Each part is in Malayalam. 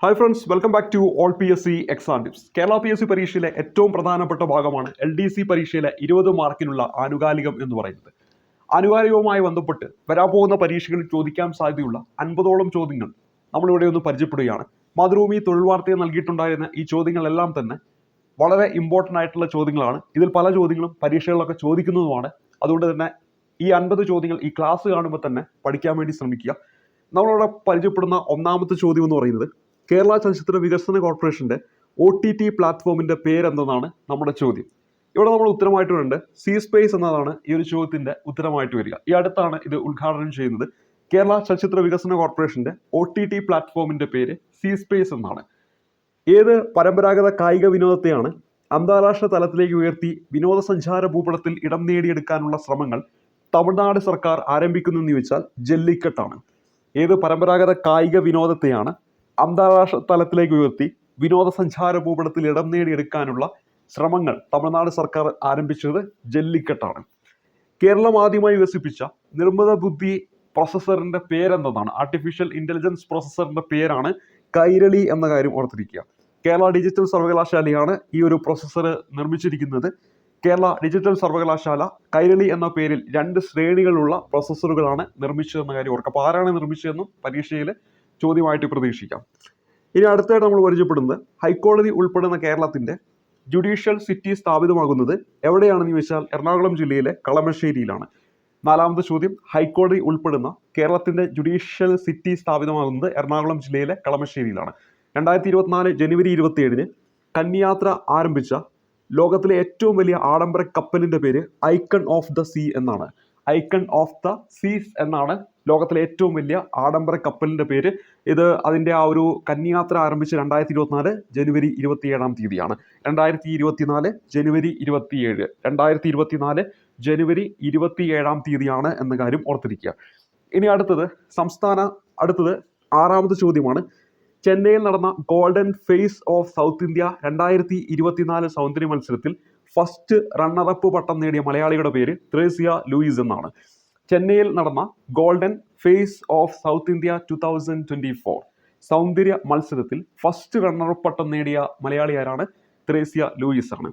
Hi friends, welcome back to all PSC exam tips. Kerala PSC പരീക്ഷയിലെ ഏറ്റവും പ്രധാനപ്പെട്ട ഭാഗമാണ് LDC പരീക്ഷയിലെ 20 മാർക്കിനുള്ള ആനുകാലികം എന്ന് പറയുന്നത്. ആനുകാലികവുമായി ബന്ധപ്പെട്ട് വരാൻ പോകുന്ന പരീക്ഷകളിൽ ചോദിക്കാൻ സാധ്യതയുള്ള 50ഓളം ചോദ്യങ്ങൾ നമ്മളിവിടെ ഒന്ന് പരിചയപ്പെടുകയാണ്. മാതൃഭൂമി തൊഴിൽ വാർത്തയിൽ നൽകിയിട്ടുണ്ടായിരുന്ന ഈ ചോദ്യങ്ങളെല്ലാം തന്നെ വളരെ ഇമ്പോർട്ടൻ്റ് ആയിട്ടുള്ള ചോദ്യങ്ങളാണ്. ഇതിൽ പല ചോദ്യങ്ങളും പരീക്ഷകളിലൊക്കെ ചോദിക്കുന്നതുമാണ്. അതുകൊണ്ട് തന്നെ ഈ 50 ചോദ്യങ്ങൾ ഈ ക്ലാസ് കാണുമ്പോൾ തന്നെ പഠിക്കാൻ വേണ്ടി ശ്രമിക്കുക. നമ്മളിവിടെ പരിചയപ്പെടുന്ന ഒന്നാമത്തെ ചോദ്യം എന്ന് പറയുന്നത് കേരള ചലച്ചിത്ര വികസന കോർപ്പറേഷന്റെ OTT പ്ലാറ്റ്ഫോമിന്റെ പേരെന്തെന്നാണ് നമ്മുടെ ചോദ്യം. ഇവിടെ നമ്മൾ ഉത്തരമായിട്ട് വേണ്ട സി സ്പേസ് എന്നതാണ് ഈ ഒരു ചോദ്യത്തിന്റെ ഉത്തരമായിട്ട് വരിക. ഈ അടുത്താണ് ഇത് ഉദ്ഘാടനം ചെയ്യുന്നത്. കേരള ചലച്ചിത്ര വികസന കോർപ്പറേഷന്റെ OTT പ്ലാറ്റ്ഫോമിന്റെ പേര് സി സ്പേസ് എന്നാണ്. ഏത് പരമ്പരാഗത കായിക വിനോദത്തെയാണ് അന്താരാഷ്ട്ര തലത്തിലേക്ക് ഉയർത്തി വിനോദസഞ്ചാര ഭൂപടത്തിൽ ഇടം നേടിയെടുക്കാനുള്ള ശ്രമങ്ങൾ തമിഴ്നാട് സർക്കാർ ആരംഭിക്കുന്നതെന്ന് ചോദിച്ചാൽ ജല്ലിക്കെട്ടാണ്. ഏത് പരമ്പരാഗത കായിക വിനോദത്തെയാണ് അന്താരാഷ്ട്ര തലത്തിലേക്ക് ഉയർത്തി വിനോദസഞ്ചാര ഭൂപടത്തിൽ ഇടം നേടിയെടുക്കാനുള്ള ശ്രമങ്ങൾ തമിഴ്നാട് സർക്കാർ ആരംഭിച്ചത് ജല്ലിക്കെട്ടാണ്. കേരളം ആദ്യമായി വികസിപ്പിച്ച നിർമ്മിത ബുദ്ധി പ്രോസസ്സറിന്റെ പേരെന്താണ്? ആർട്ടിഫിഷ്യൽ ഇന്റലിജൻസ് പ്രോസസ്സറിന്റെ പേരാണ് കൈരളി എന്ന കാര്യം ഓർത്തിരിക്കുക. കേരള ഡിജിറ്റൽ സർവകലാശാലയാണ് ഈ ഒരു പ്രോസസ്സർ നിർമ്മിച്ചിരിക്കുന്നത്. കേരള ഡിജിറ്റൽ സർവകലാശാല കൈരളി എന്ന പേരിൽ 2 ശ്രേണികളുള്ള പ്രോസസ്സറുകളാണ് നിർമ്മിച്ചതെന്ന കാര്യം ഓർക്കുക. അപ്പോൾ ആരാണ് നിർമ്മിച്ചതെന്നും പരീക്ഷയിൽ ചോദ്യമായിട്ട് പ്രതീക്ഷിക്കാം. ഇനി അടുത്തായിട്ട് നമ്മൾ പരിചയപ്പെടുന്നത് ഹൈക്കോടതി ഉൾപ്പെടുന്ന കേരളത്തിന്റെ ജുഡീഷ്യൽ സിറ്റി സ്ഥാപിതമാകുന്നത് എവിടെയാണെന്ന് ചോദിച്ചാൽ എറണാകുളം ജില്ലയിലെ കളമശ്ശേരിയിലാണ്. നാലാമത്തെ ചോദ്യം, ഹൈക്കോടതി ഉൾപ്പെടുന്ന കേരളത്തിന്റെ ജുഡീഷ്യൽ സിറ്റി സ്ഥാപിതമാകുന്നത് എറണാകുളം ജില്ലയിലെ കളമശ്ശേരിയിലാണ്. 2024 ജനുവരി 27 കന്യാത്ര ആരംഭിച്ച ലോകത്തിലെ ഏറ്റവും വലിയ ആഡംബര കപ്പലിന്റെ പേര് ഐക്കൺ ഓഫ് ദ സീ എന്നാണ്. ഐക്കൺ ഓഫ് ദ സീസ് എന്നാണ് ലോകത്തിലെ ഏറ്റവും വലിയ ആഡംബര കപ്പലിന്റെ പേര്. ഇത് അതിന്റെ ആ ഒരു കന്യാത്ര ആരംഭിച്ച് 2024 ജനുവരി 27 2024 ജനുവരി 27 2024 ജനുവരി 27 എന്ന കാര്യം ഓർത്തിരിക്കുക. ഇനി അടുത്തത് അടുത്തത് 6ാമത്തെ ചോദ്യമാണ്. ചെന്നൈയിൽ നടന്ന golden face of south India 2024 സൗന്ദര്യ മത്സരത്തിൽ ഫസ്റ്റ് റണ്ണറപ്പ് പട്ടം നേടിയ മലയാളിയുടെ പേര് ത്രേസ്യ ലൂയിസ് എന്നാണ്. ചെന്നൈയിൽ നടന്ന golden face of south India 2024 സൗന്ദര്യ മത്സരത്തിൽ ഫസ്റ്റ് റണ്ണറപ്പ് പട്ടം നേടിയ മലയാളി ആരാണ്? ത്രേസ്യ ലൂയിസ് ആണ്.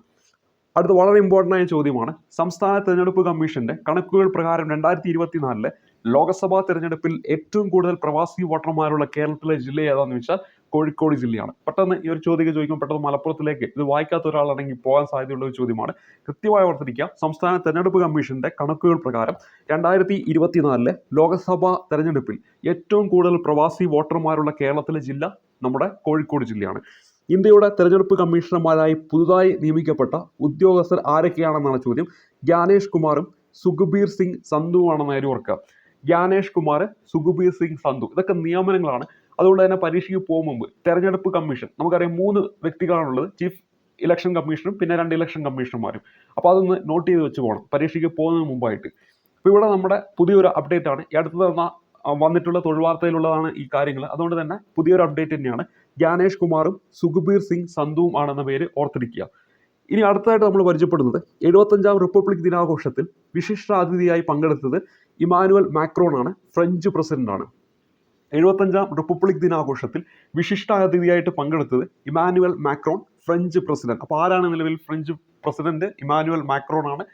അടുത്ത വളരെ ഇമ്പോർട്ടൻ്റ് ആയ ചോദ്യമാണ്. സംസ്ഥാന തെരഞ്ഞെടുപ്പ് കമ്മീഷന്റെ കണക്കുകൾ പ്രകാരം 2024 ലോക്സഭാ തെരഞ്ഞെടുപ്പിൽ ഏറ്റവും കൂടുതൽ പ്രവാസി വോട്ടർമാരുള്ള കേരളത്തിലെ ജില്ല ഏതാണെന്ന് വെച്ചാൽ കോഴിക്കോട് ജില്ലയാണ്. പെട്ടെന്ന് ഈ ഒരു ചോദ്യം ചോദിക്കുമ്പോൾ പെട്ടെന്ന് മലപ്പുറത്തിലേക്ക് ഇത് വായിക്കാത്ത ഒരാളാണെങ്കിൽ പോകാൻ സാധ്യതയുള്ള ഒരു ചോദ്യമാണ്. കൃത്യമായി ഓർത്തിരിക്കുക. സംസ്ഥാന തെരഞ്ഞെടുപ്പ് കമ്മീഷന്റെ കണക്കുകൾ പ്രകാരം 2024 ലോക്സഭാ തെരഞ്ഞെടുപ്പിൽ ഏറ്റവും കൂടുതൽ പ്രവാസി വോട്ടർമാരുള്ള കേരളത്തിലെ ജില്ല നമ്മുടെ കോഴിക്കോട് ജില്ലയാണ്. ഇന്ത്യയുടെ തെരഞ്ഞെടുപ്പ് കമ്മീഷണർമാരായി പുതുതായി നിയമിക്കപ്പെട്ട ഉദ്യോഗസ്ഥർ ആരൊക്കെയാണെന്നാണ് ചോദ്യം. ജ്ഞാനേഷ് കുമാറും സുഖബീർ സിംഗ് സന്ധുവാണെന്ന് കാര്യം ഓർക്കുക. ജ്ഞാനേഷ് കുമാർ, സുഖബീർ സിംഗ് സന്ധു, ഇതൊക്കെ നിയമനങ്ങളാണ്. അതുകൊണ്ട് തന്നെ പരീക്ഷയ്ക്ക് പോകും മുമ്പ് തെരഞ്ഞെടുപ്പ് കമ്മീഷൻ നമുക്കറിയാം 3 വ്യക്തികളാണുള്ളത്. ചീഫ് ഇലക്ഷൻ കമ്മീഷണറും പിന്നെ 2 ഇലക്ഷൻ കമ്മീഷണർമാരും. അപ്പോൾ അതൊന്ന് നോട്ട് ചെയ്ത് വെച്ച് പോകണം പരീക്ഷയ്ക്ക് പോകുന്നതിന് മുമ്പായിട്ട്. അപ്പോൾ ഇവിടെ നമ്മുടെ പുതിയൊരു അപ്ഡേറ്റ് ആണ്. ഈ അടുത്ത് വന്നിട്ടുള്ള തൊഴിൽ വാർത്തയിലുള്ളതാണ് ഈ കാര്യങ്ങൾ. അതുകൊണ്ട് തന്നെ പുതിയൊരു അപ്ഡേറ്റ് തന്നെയാണ്. ജ്ഞാനേഷ് കുമാറും സുഖബീർ സിംഗ് സന്ധുവും ആണെന്ന പേര് ഓർത്തിരിക്കുക. ഇനി അടുത്തതായിട്ട് നമ്മൾ പരിചയപ്പെടുന്നത് 75ാം റിപ്പബ്ലിക് ദിനാഘോഷത്തിൽ വിശിഷ്ടാതിഥിയായി പങ്കെടുത്തത് ഇമാനുവൽ മാക്രോൺ ആണ്. ഫ്രഞ്ച് പ്രസിഡന്റാണ്. 75ാം റിപ്പബ്ലിക് ദിനാഘോഷത്തിൽ വിശിഷ്ടാതിഥിയായിട്ട് പങ്കെടുത്തത് ഇമാനുവൽ മാക്രോൺ, ഫ്രഞ്ച് പ്രസിഡന്റ്. അപ്പോൾ ആരാണ് നിലവിൽ ഫ്രഞ്ച് പ്രസിഡന്റ്? ഇമാനുവൽ മാക്രോൺ ആണ്.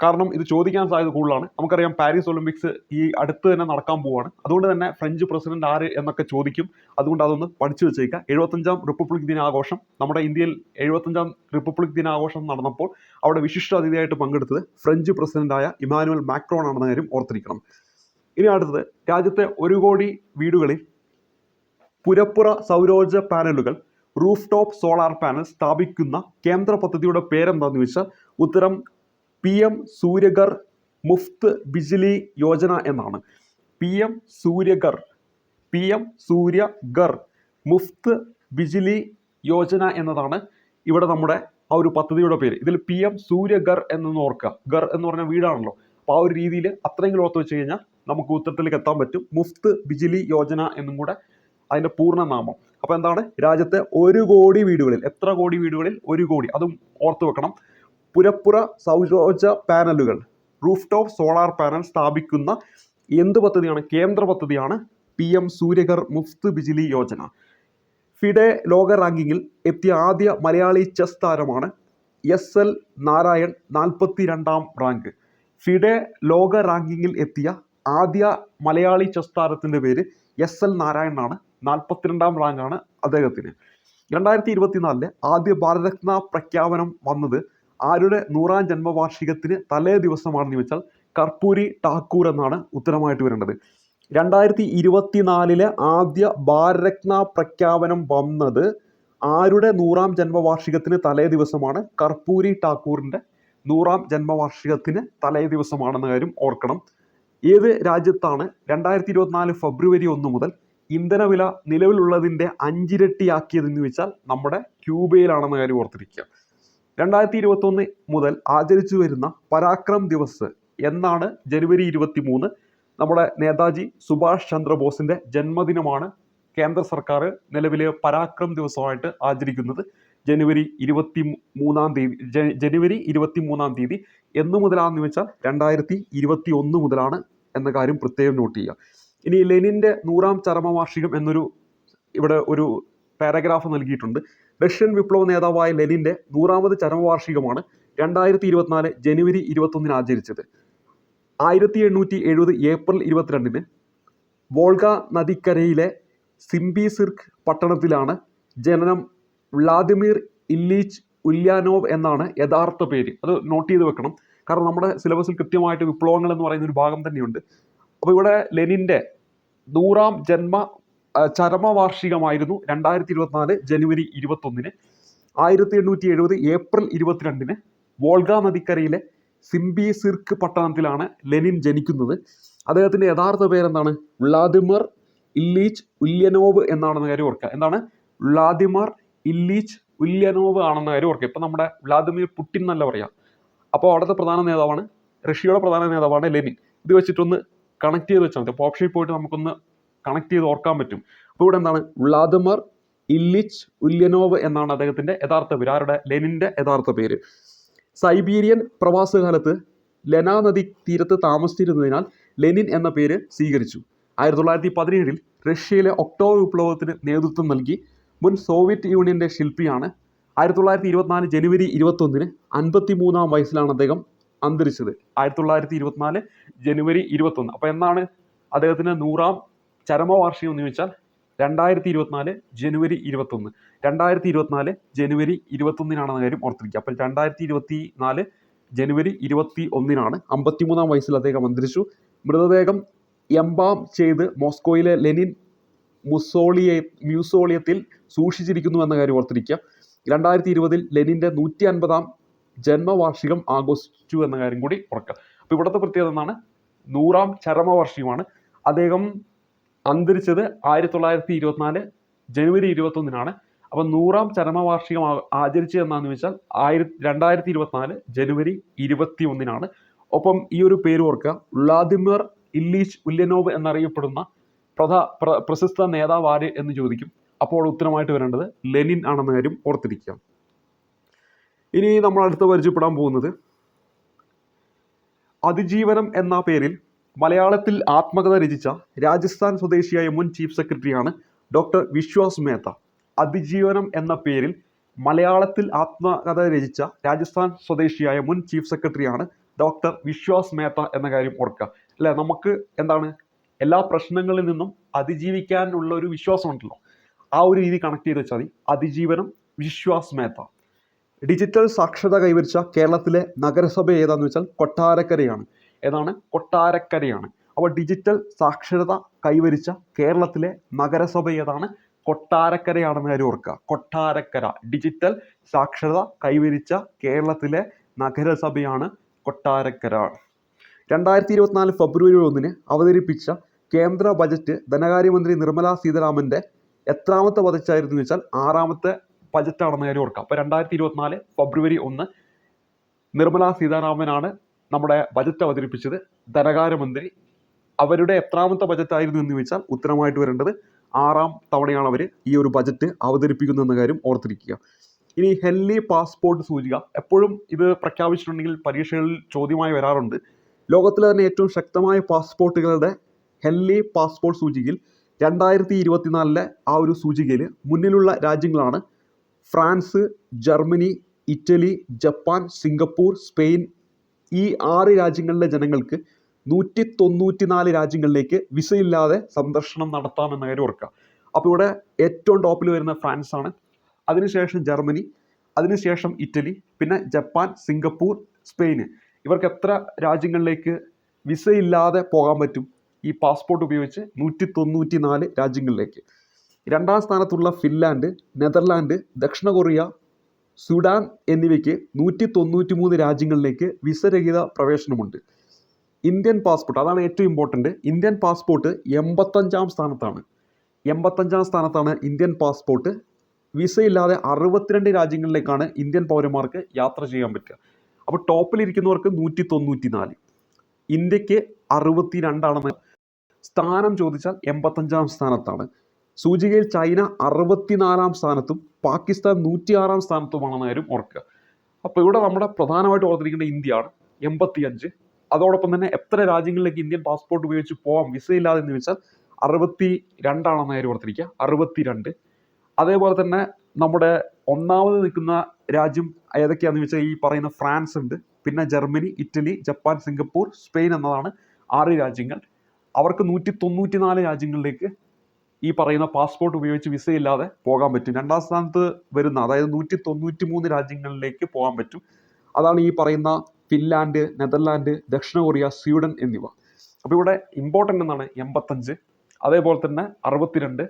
കാരണം ഇത് ചോദിക്കാൻ സാധ്യത കൂടുതലാണ്. നമുക്കറിയാം പാരീസ് ഒളിമ്പിക്സ് ഈ അടുത്ത് തന്നെ നടക്കാൻ പോവുകയാണ്. അതുകൊണ്ട് തന്നെ ഫ്രഞ്ച് പ്രസിഡന്റ് ആര് എന്നൊക്കെ ചോദിക്കും. അതുകൊണ്ട് അതൊന്ന് പഠിച്ചു വെച്ചേക്കുക. 75ാം റിപ്പബ്ലിക് ദിനാഘോഷം നമ്മുടെ ഇന്ത്യയിൽ 75ാം റിപ്പബ്ലിക് ദിനാഘോഷം നടന്നപ്പോൾ അവിടെ വിശിഷ്ട അതിഥിയായിട്ട് പങ്കെടുത്തത് ഫ്രഞ്ച് പ്രസിഡന്റായ ഇമാനുവൽ മാക്രോൺ ആണെന്ന കാര്യം ഓർത്തിരിക്കണം. ഇനി അടുത്തത്, രാജ്യത്തെ 1 കോടി വീടുകളിൽ പുരപ്പുറ സൗരോർജ പാനലുകൾ, റൂഫ് ടോപ്പ് സോളാർ പാനൽ സ്ഥാപിക്കുന്ന കേന്ദ്ര പദ്ധതിയുടെ പേരെന്താണെന്ന് ചോദിച്ചാൽ ഉത്തരം PM സൂര്യഘർ മുഫ്ത് ബിജ്ലി യോജന എന്നാണ്. PM സൂര്യഘർ മുഫ്ത് ബിജ്ലി യോജന എന്നതാണ് ഇവിടെ നമ്മുടെ ആ ഒരു പദ്ധതിയുടെ പേര്. ഇതിൽ PM സൂര്യഘർ എന്നൊന്ന് ഓർക്കുക. ഘർ എന്ന് പറഞ്ഞാൽ വീടാണല്ലോ. അപ്പോൾ ആ ഒരു രീതിയിൽ അത്രയെങ്കിലും ഓർത്ത് വെച്ച് കഴിഞ്ഞാൽ നമുക്ക് ഉത്തരത്തിലേക്ക് എത്താൻ പറ്റും. മുഫ്ത് ബിജ്ലി യോജന എന്നും കൂടെ അതിൻ്റെ പൂർണ്ണ നാമം. അപ്പോൾ എന്താണ്? രാജ്യത്തെ 1 കോടി വീടുകളിൽ, എത്ര കോടി വീടുകളിൽ? 1 കോടി. അതും ഓർത്ത് വെക്കണം. പുരപ്പുറ സൗരോർജ പാനലുകൾ, റൂഫ് ടോപ്പ് സോളാർ പാനൽ സ്ഥാപിക്കുന്ന എന്ത് പദ്ധതിയാണ്? കേന്ദ്ര പദ്ധതിയാണ് PM സൂര്യഘർ മുഫ്ത് ബിജ്ലി യോജന. ഫിഡെ ലോക റാങ്കിങ്ങിൽ എത്തിയ ആദ്യ മലയാളി ചെസ് താരമാണ് SL നാരായൺ, 42ാം റാങ്ക്. ഫിഡെ ലോക റാങ്കിങ്ങിൽ എത്തിയ ആദ്യ മലയാളി ചെസ് താരത്തിൻ്റെ പേര് SL നാരായൺ ആണ്. 42ാം റാങ്കാണ് അദ്ദേഹത്തിന്. 2024 ആദ്യ ഭാരതരത്ന പ്രഖ്യാപനം വന്നത് ആരുടെ 100ാം ജന്മവാർഷികത്തിന് തലേ ദിവസമാണെന്ന് ചോദിച്ചാൽ കർപ്പൂരി ഠാക്കൂർ എന്നാണ് ഉത്തരമായിട്ട് വരേണ്ടത്. 2024 ആദ്യ ഭാരതരത്ന പ്രഖ്യാപനം വന്നത് ആരുടെ 100ാം ജന്മവാർഷികത്തിന് തലേ ദിവസമാണ്? കർപ്പൂരി ഠാക്കൂറിൻ്റെ 100ാം ജന്മവാർഷികത്തിന് തലേ ദിവസമാണെന്ന കാര്യം ഓർക്കണം. ഏത് രാജ്യത്താണ് 2024 ഫെബ്രുവരി 1 മുതൽ ഇന്ധനവില നിലവിലുള്ളതിൻ്റെ 5 ഇരട്ടിയാക്കിയതെന്ന് വെച്ചാൽ നമ്മുടെ ക്യൂബയിലാണെന്ന കാര്യം ഓർത്തിരിക്കുക. 2021 മുതൽ ആചരിച്ചു വരുന്ന പരാക്രം ദിവസ് എന്നാണ് ജനുവരി 23. നമ്മുടെ നേതാജി സുഭാഷ് ചന്ദ്രബോസിൻ്റെ ജന്മദിനമാണ് കേന്ദ്ര സർക്കാർ നിലവിലെ പരാക്രം ദിവസമായിട്ട് ആചരിക്കുന്നത്. ജനുവരി 23 തീയതി എന്ന് മുതലാണെന്ന് വെച്ചാൽ 2021 മുതലാണ് എന്ന കാര്യം പ്രത്യേകം നോട്ട് ചെയ്യുക. ഇനി ലെനിൻ്റെ 100ാം ചരമവാർഷികം എന്നൊരു ഇവിടെ ഒരു പാരഗ്രാഫ് നൽകിയിട്ടുണ്ട്. റഷ്യൻ വിപ്ലവ നേതാവായ ലെനിൻ്റെ 100ാമത് ചരമവാർഷികമാണ് 2024 ജനുവരി 21 ആചരിച്ചത്. 1870 ഏപ്രിൽ 22 വോൾഗ നദിക്കരയിലെ സിംബിസിർക്ക് പട്ടണത്തിലാണ് ജനനം. വ്ളാദിമിർ ഇല്ലീച്ച് ഉല്യാനോവ് എന്നാണ് യഥാർത്ഥ പേര്. അത് നോട്ട് ചെയ്ത് വെക്കണം, കാരണം നമ്മുടെ സിലബസിൽ കൃത്യമായിട്ട് വിപ്ലവങ്ങൾ എന്ന് പറയുന്ന ഒരു ഭാഗം തന്നെയുണ്ട്. അപ്പോൾ ഇവിടെ ലെനിൻ്റെ 100ാം ചരമവാർഷികമായിരുന്നു 2024 ജനുവരി 21. 1870 ഏപ്രിൽ 22 വോൾഗ നദിക്കരയിലെ സിംബിസിർക്ക് പട്ടണത്തിലാണ് ലെനിൻ ജനിക്കുന്നത്. അദ്ദേഹത്തിൻ്റെ യഥാർത്ഥ പേരെന്താണ്? വ്ളാദിമിർ ഇല്ലീച്ച് ഉല്യനോവ് എന്നാണെന്ന കാര്യം ഓർക്കുക. എന്താണ്? വ്ളാദിമിർ ഇല്ലീച്ച് ഉല്യനോവ് ആണെന്ന കാര്യം ഓർക്കുക. ഇപ്പം നമ്മുടെ വ്ളാദിമിർ പുടിൻ എന്നല്ല പറയാം. അപ്പോൾ അവിടുത്തെ പ്രധാന നേതാവാണ്, റഷ്യയുടെ പ്രധാന നേതാവാണ് ലെനിൻ. ഇത് വെച്ചിട്ടൊന്ന് കണക്ട് ചെയ്ത് വെച്ചാൽ മതി. അപ്പോൾ ഓപ്ഷനിൽ പോയിട്ട് നമുക്കൊന്ന് കണക്ട് ചെയ്ത് ഓർക്കാൻ പറ്റും. അപ്പോൾ ഇവിടെ എന്താണ്? വ്ളാദിമിർ ഇല്ലീച്ച് ഉല്യനോവ് എന്നാണ് അദ്ദേഹത്തിൻ്റെ യഥാർത്ഥ പേര്. ആരുടെ? ലെനിൻ്റെ യഥാർത്ഥ പേര്. സൈബീരിയൻ പ്രവാസകാലത്ത് ലെന നദി തീരത്ത് താമസിച്ചിരുന്നതിനാൽ ലെനിൻ എന്ന പേര് സ്വീകരിച്ചു. 1917 റഷ്യയിലെ ഒക്ടോബർ വിപ്ലവത്തിന് നേതൃത്വം നൽകി. മുൻ സോവിയറ്റ് യൂണിയൻ്റെ ശില്പിയാണ്. 1924 ജനുവരി 21 53ാം വയസ്സിലാണ് അദ്ദേഹം അന്തരിച്ചത്. 1924 ജനുവരി 21. അപ്പോൾ എന്നാണ് അദ്ദേഹത്തിന് 100ാം ചരമവാർഷികം എന്ന് ചോദിച്ചാൽ 2024 ജനുവരി 21. 2024 ജനുവരി 21 കാര്യം ഓർത്തിരിക്കുക. അപ്പോൾ 2024 ജനുവരി 21 53ാം വയസ്സിൽ അദ്ദേഹം അന്തരിച്ചു. മൃതദേഹം എംബാം ചെയ്ത് മോസ്കോയിലെ ലെനിൻ മ്യൂസോളിയത്തിൽ സൂക്ഷിച്ചിരിക്കുന്നു എന്ന കാര്യം ഓർത്തിരിക്കുക. 2020 ലെനിൻ്റെ 150ാം ജന്മവാർഷികം ആഘോഷിച്ചു എന്ന കാര്യം കൂടി ഓർക്കുക. അപ്പോൾ ഇവിടുത്തെ പ്രത്യേകത എന്താണ്? 100ാം ചരമവാർഷികമാണ്. അദ്ദേഹം അന്തരിച്ചത് 1924 ജനുവരി 21. അപ്പം 100ാം ചരമവാർഷികം ആചരിച്ചത് എന്നാന്ന് വെച്ചാൽ 2024 ജനുവരി 21. ഒപ്പം ഈ ഒരു പേര് ഓർക്കുക, വ്ളാദിമിർ ഇല്ലീച്ച് ഉല്യനോവ് എന്നറിയപ്പെടുന്ന പ്രശസ്ത നേതാവ് ആര് എന്ന് ചോദിക്കും. അപ്പോൾ ഉത്തരമായിട്ട് വരേണ്ടത് ലെനിൻ ആണെന്ന കാര്യം ഓർത്തിരിക്കുക. ഇനി നമ്മൾ അടുത്ത് പരിചയപ്പെടാൻ പോകുന്നത് അതിജീവനം എന്ന പേരിൽ മലയാളത്തിൽ ആത്മകഥ രചിച്ച രാജസ്ഥാൻ സ്വദേശിയായ മുൻ ചീഫ് സെക്രട്ടറിയാണ് ഡോക്ടർ വിശ്വാസ് മേത്ത. അതിജീവനം എന്ന പേരിൽ മലയാളത്തിൽ ആത്മകഥ രചിച്ച രാജസ്ഥാൻ സ്വദേശിയായ മുൻ ചീഫ് സെക്രട്ടറിയാണ് ഡോക്ടർ വിശ്വാസ് മേത്ത എന്ന കാര്യം ഓർക്കുക. അല്ലെ, നമുക്ക് എന്താണ്, എല്ലാ പ്രശ്നങ്ങളിൽ നിന്നും അതിജീവിക്കാനുള്ള ഒരു വിശ്വാസം ഉണ്ടല്ലോ, ആ ഒരു രീതി കണക്ട് ചെയ്ത് വെച്ചാൽ മതി. അതിജീവനം, വിശ്വാസ് മേത്ത. ഡിജിറ്റൽ സാക്ഷരത കൈവരിച്ച കേരളത്തിലെ നഗരസഭ ഏതാന്ന് വെച്ചാൽ കൊട്ടാരക്കരയാണ്. ഏതാണ്? കൊട്ടാരക്കരയാണ്. അപ്പോൾ ഡിജിറ്റൽ സാക്ഷരത കൈവരിച്ച കേരളത്തിലെ നഗരസഭ ഏതാണ്? കൊട്ടാരക്കരയാണെന്ന് കാര്യം ഓർക്കുക. കൊട്ടാരക്കര. ഡിജിറ്റൽ സാക്ഷരത കൈവരിച്ച കേരളത്തിലെ നഗരസഭയാണ് കൊട്ടാരക്കര. 2024 ഫെബ്രുവരി 1 അവതരിപ്പിച്ച കേന്ദ്ര ബജറ്റ് ധനകാര്യമന്ത്രി നിർമ്മല സീതാരാമൻ്റെ എത്രാമത്തെ ബജറ്റായിരുന്നു വെച്ചാൽ 6ാമത്തെ ബജറ്റാണെന്ന് കാര്യം ഓർക്കുക. അപ്പോൾ 2024 ഫെബ്രുവരി 1 നിർമ്മല സീതാരാമനാണ് നമ്മുടെ ബജറ്റ് അവതരിപ്പിച്ചത്. ധനകാര്യമന്ത്രി അവരുടെ എത്രാമത്തെ ബജറ്റായിരുന്നു എന്ന് വെച്ചാൽ ഉത്തരമായിട്ട് വരേണ്ടത് 6ാം തവണയാണ് അവർ ഈ ഒരു ബജറ്റ് അവതരിപ്പിക്കുന്നതെന്ന കാര്യം ഓർത്തിരിക്കുക. ഇനി ഹെൻലി പാസ്പോർട്ട് സൂചിക, എപ്പോഴും ഇത് പ്രഖ്യാപിച്ചിട്ടുണ്ടെങ്കിൽ പരീക്ഷകളിൽ ചോദ്യമായി വരാറുണ്ട്. ലോകത്തിലെ തന്നെ ഏറ്റവും ശക്തമായ പാസ്പോർട്ടുകളുടെ ഹെൻലി പാസ്പോർട്ട് സൂചികയിൽ 2024 ആ ഒരു സൂചികയിൽ മുന്നിലുള്ള രാജ്യങ്ങളാണ് France, Germany, Italy, Japan, Singapore, Spain. ഈ 6 രാജ്യങ്ങളിലെ ജനങ്ങൾക്ക് 194 രാജ്യങ്ങളിലേക്ക് വിസയില്ലാതെ സന്ദർശനം നടത്താമെന്ന കാര്യം ഓർക്കുക. അപ്പോൾ ഇവിടെ ഏറ്റവും ടോപ്പിൽ വരുന്ന ഫ്രാൻസ് ആണ്, അതിനുശേഷം ജർമ്മനി, അതിനുശേഷം ഇറ്റലി, പിന്നെ ജപ്പാൻ, സിംഗപ്പൂർ, സ്പെയിൻ. ഇവർക്ക് എത്ര രാജ്യങ്ങളിലേക്ക് വിസയില്ലാതെ പോകാൻ പറ്റും? ഈ പാസ്പോർട്ട് ഉപയോഗിച്ച് 194 രാജ്യങ്ങളിലേക്ക്. രണ്ടാം സ്ഥാനത്തുള്ള ഫിൻലാൻഡ്, നെതർലാൻഡ്, ദക്ഷിണ കൊറിയ, സുഡാൻ എന്നിവയ്ക്ക് 193 രാജ്യങ്ങളിലേക്ക് വിസരഹിത പ്രവേശനമുണ്ട്. ഇന്ത്യൻ പാസ്പോർട്ട്, അതാണ് ഏറ്റവും ഇമ്പോർട്ടൻ്റ്. ഇന്ത്യൻ പാസ്പോർട്ട് 85ാം സ്ഥാനത്താണ്. 85ാം സ്ഥാനത്താണ് ഇന്ത്യൻ പാസ്പോർട്ട്. വിസയില്ലാതെ 62 രാജ്യങ്ങളിലേക്കാണ് ഇന്ത്യൻ പൗരന്മാർക്ക് യാത്ര ചെയ്യാൻ പറ്റുക. അപ്പോൾ ടോപ്പിലിരിക്കുന്നവർക്ക് 194, ഇന്ത്യക്ക് 62 സ്ഥാനം ചോദിച്ചാൽ 85ാം സ്ഥാനത്താണ്. സൂചികയിൽ ചൈന 64ാം സ്ഥാനത്തും പാകിസ്ഥാൻ 106ാം സ്ഥാനത്തുമാണെന്ന കാര്യം ഓർക്കുക. അപ്പോൾ ഇവിടെ നമ്മുടെ പ്രധാനമായിട്ട് ഓർത്തിരിക്കേണ്ട ഇന്ത്യയാണ് 85. അതോടൊപ്പം തന്നെ എത്ര രാജ്യങ്ങളിലേക്ക് ഇന്ത്യൻ പാസ്പോർട്ട് ഉപയോഗിച്ച് പോകാം വിസയില്ലാതെ എന്ന് വെച്ചാൽ 62 കാര്യം ഓർത്തിരിക്കുക, 62. അതേപോലെ തന്നെ നമ്മുടെ ഒന്നാമത് നിൽക്കുന്ന രാജ്യം ഏതൊക്കെയാണെന്ന് വെച്ചാൽ ഈ പറയുന്ന ഫ്രാൻസ് ഉണ്ട്, പിന്നെ Germany, Italy, Japan, Singapore, Spain എന്നതാണ് 6 രാജ്യങ്ങൾ. അവർക്ക് 194 രാജ്യങ്ങളിലേക്ക് ഈ പറയുന്ന പാസ്പോർട്ട് ഉപയോഗിച്ച് വിസയില്ലാതെ പോകാൻ പറ്റും. രണ്ടാം സ്ഥാനത്ത് വരുന്ന, അതായത് 193 രാജ്യങ്ങളിലേക്ക് പോകാൻ പറ്റും. അതാണ് ഈ പറയുന്ന ഫിൻലാൻഡ്, നെതർലാൻഡ്, ദക്ഷിണ കൊറിയ, സ്വീഡൻ എന്നിവ. അപ്പോൾ ഇവിടെ ഇമ്പോർട്ടൻ്റ് എന്നാണ് 85, അതേപോലെ തന്നെ 62.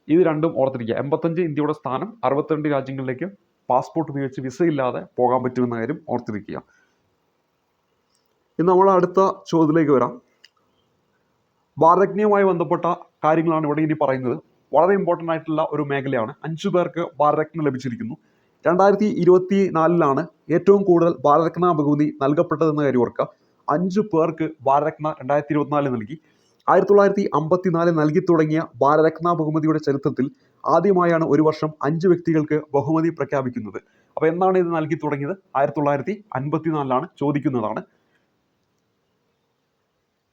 ഇത് രണ്ടും ഓർത്തിരിക്കുക. 85 ഇന്ത്യയുടെ സ്ഥാനം, 62 രാജ്യങ്ങളിലേക്ക് പാസ്പോർട്ട് ഉപയോഗിച്ച് വിസയില്ലാതെ പോകാൻ പറ്റുമെന്ന കാര്യം ഓർത്തിരിക്കുക. ഇന്ന് നമ്മൾ അടുത്ത ചോദ്യത്തിലേക്ക് വരാം. ഭാരതജ്ഞയുമായി ബന്ധപ്പെട്ട കാര്യങ്ങളാണ് ഇവിടെ ഇനി പറയുന്നത്. വളരെ ഇമ്പോർട്ടൻ്റ് ആയിട്ടുള്ള ഒരു മേഖലയാണ്. 5 പേർക്ക് ഭാരതരത്ന ലഭിച്ചിരിക്കുന്നു. 2024 ഏറ്റവും കൂടുതൽ ഭാരതരത്ന ബഹുമതി നൽകപ്പെട്ടതെന്ന കാര്യം ഓർക്കുക. 5 പേർക്ക് ഭാരതരത്ന 2024 നൽകി. 1954 നൽകി തുടങ്ങിയ ഭാരതരത്ന ബഹുമതിയുടെ ചരിത്രത്തിൽ ആദ്യമായാണ് ഒരു വർഷം 5 വ്യക്തികൾക്ക് ബഹുമതി പ്രഖ്യാപിക്കുന്നത്. അപ്പോൾ എന്നാണ് ഇത് നൽകി തുടങ്ങിയത്? 1954 ചോദിക്കുന്നതാണ്.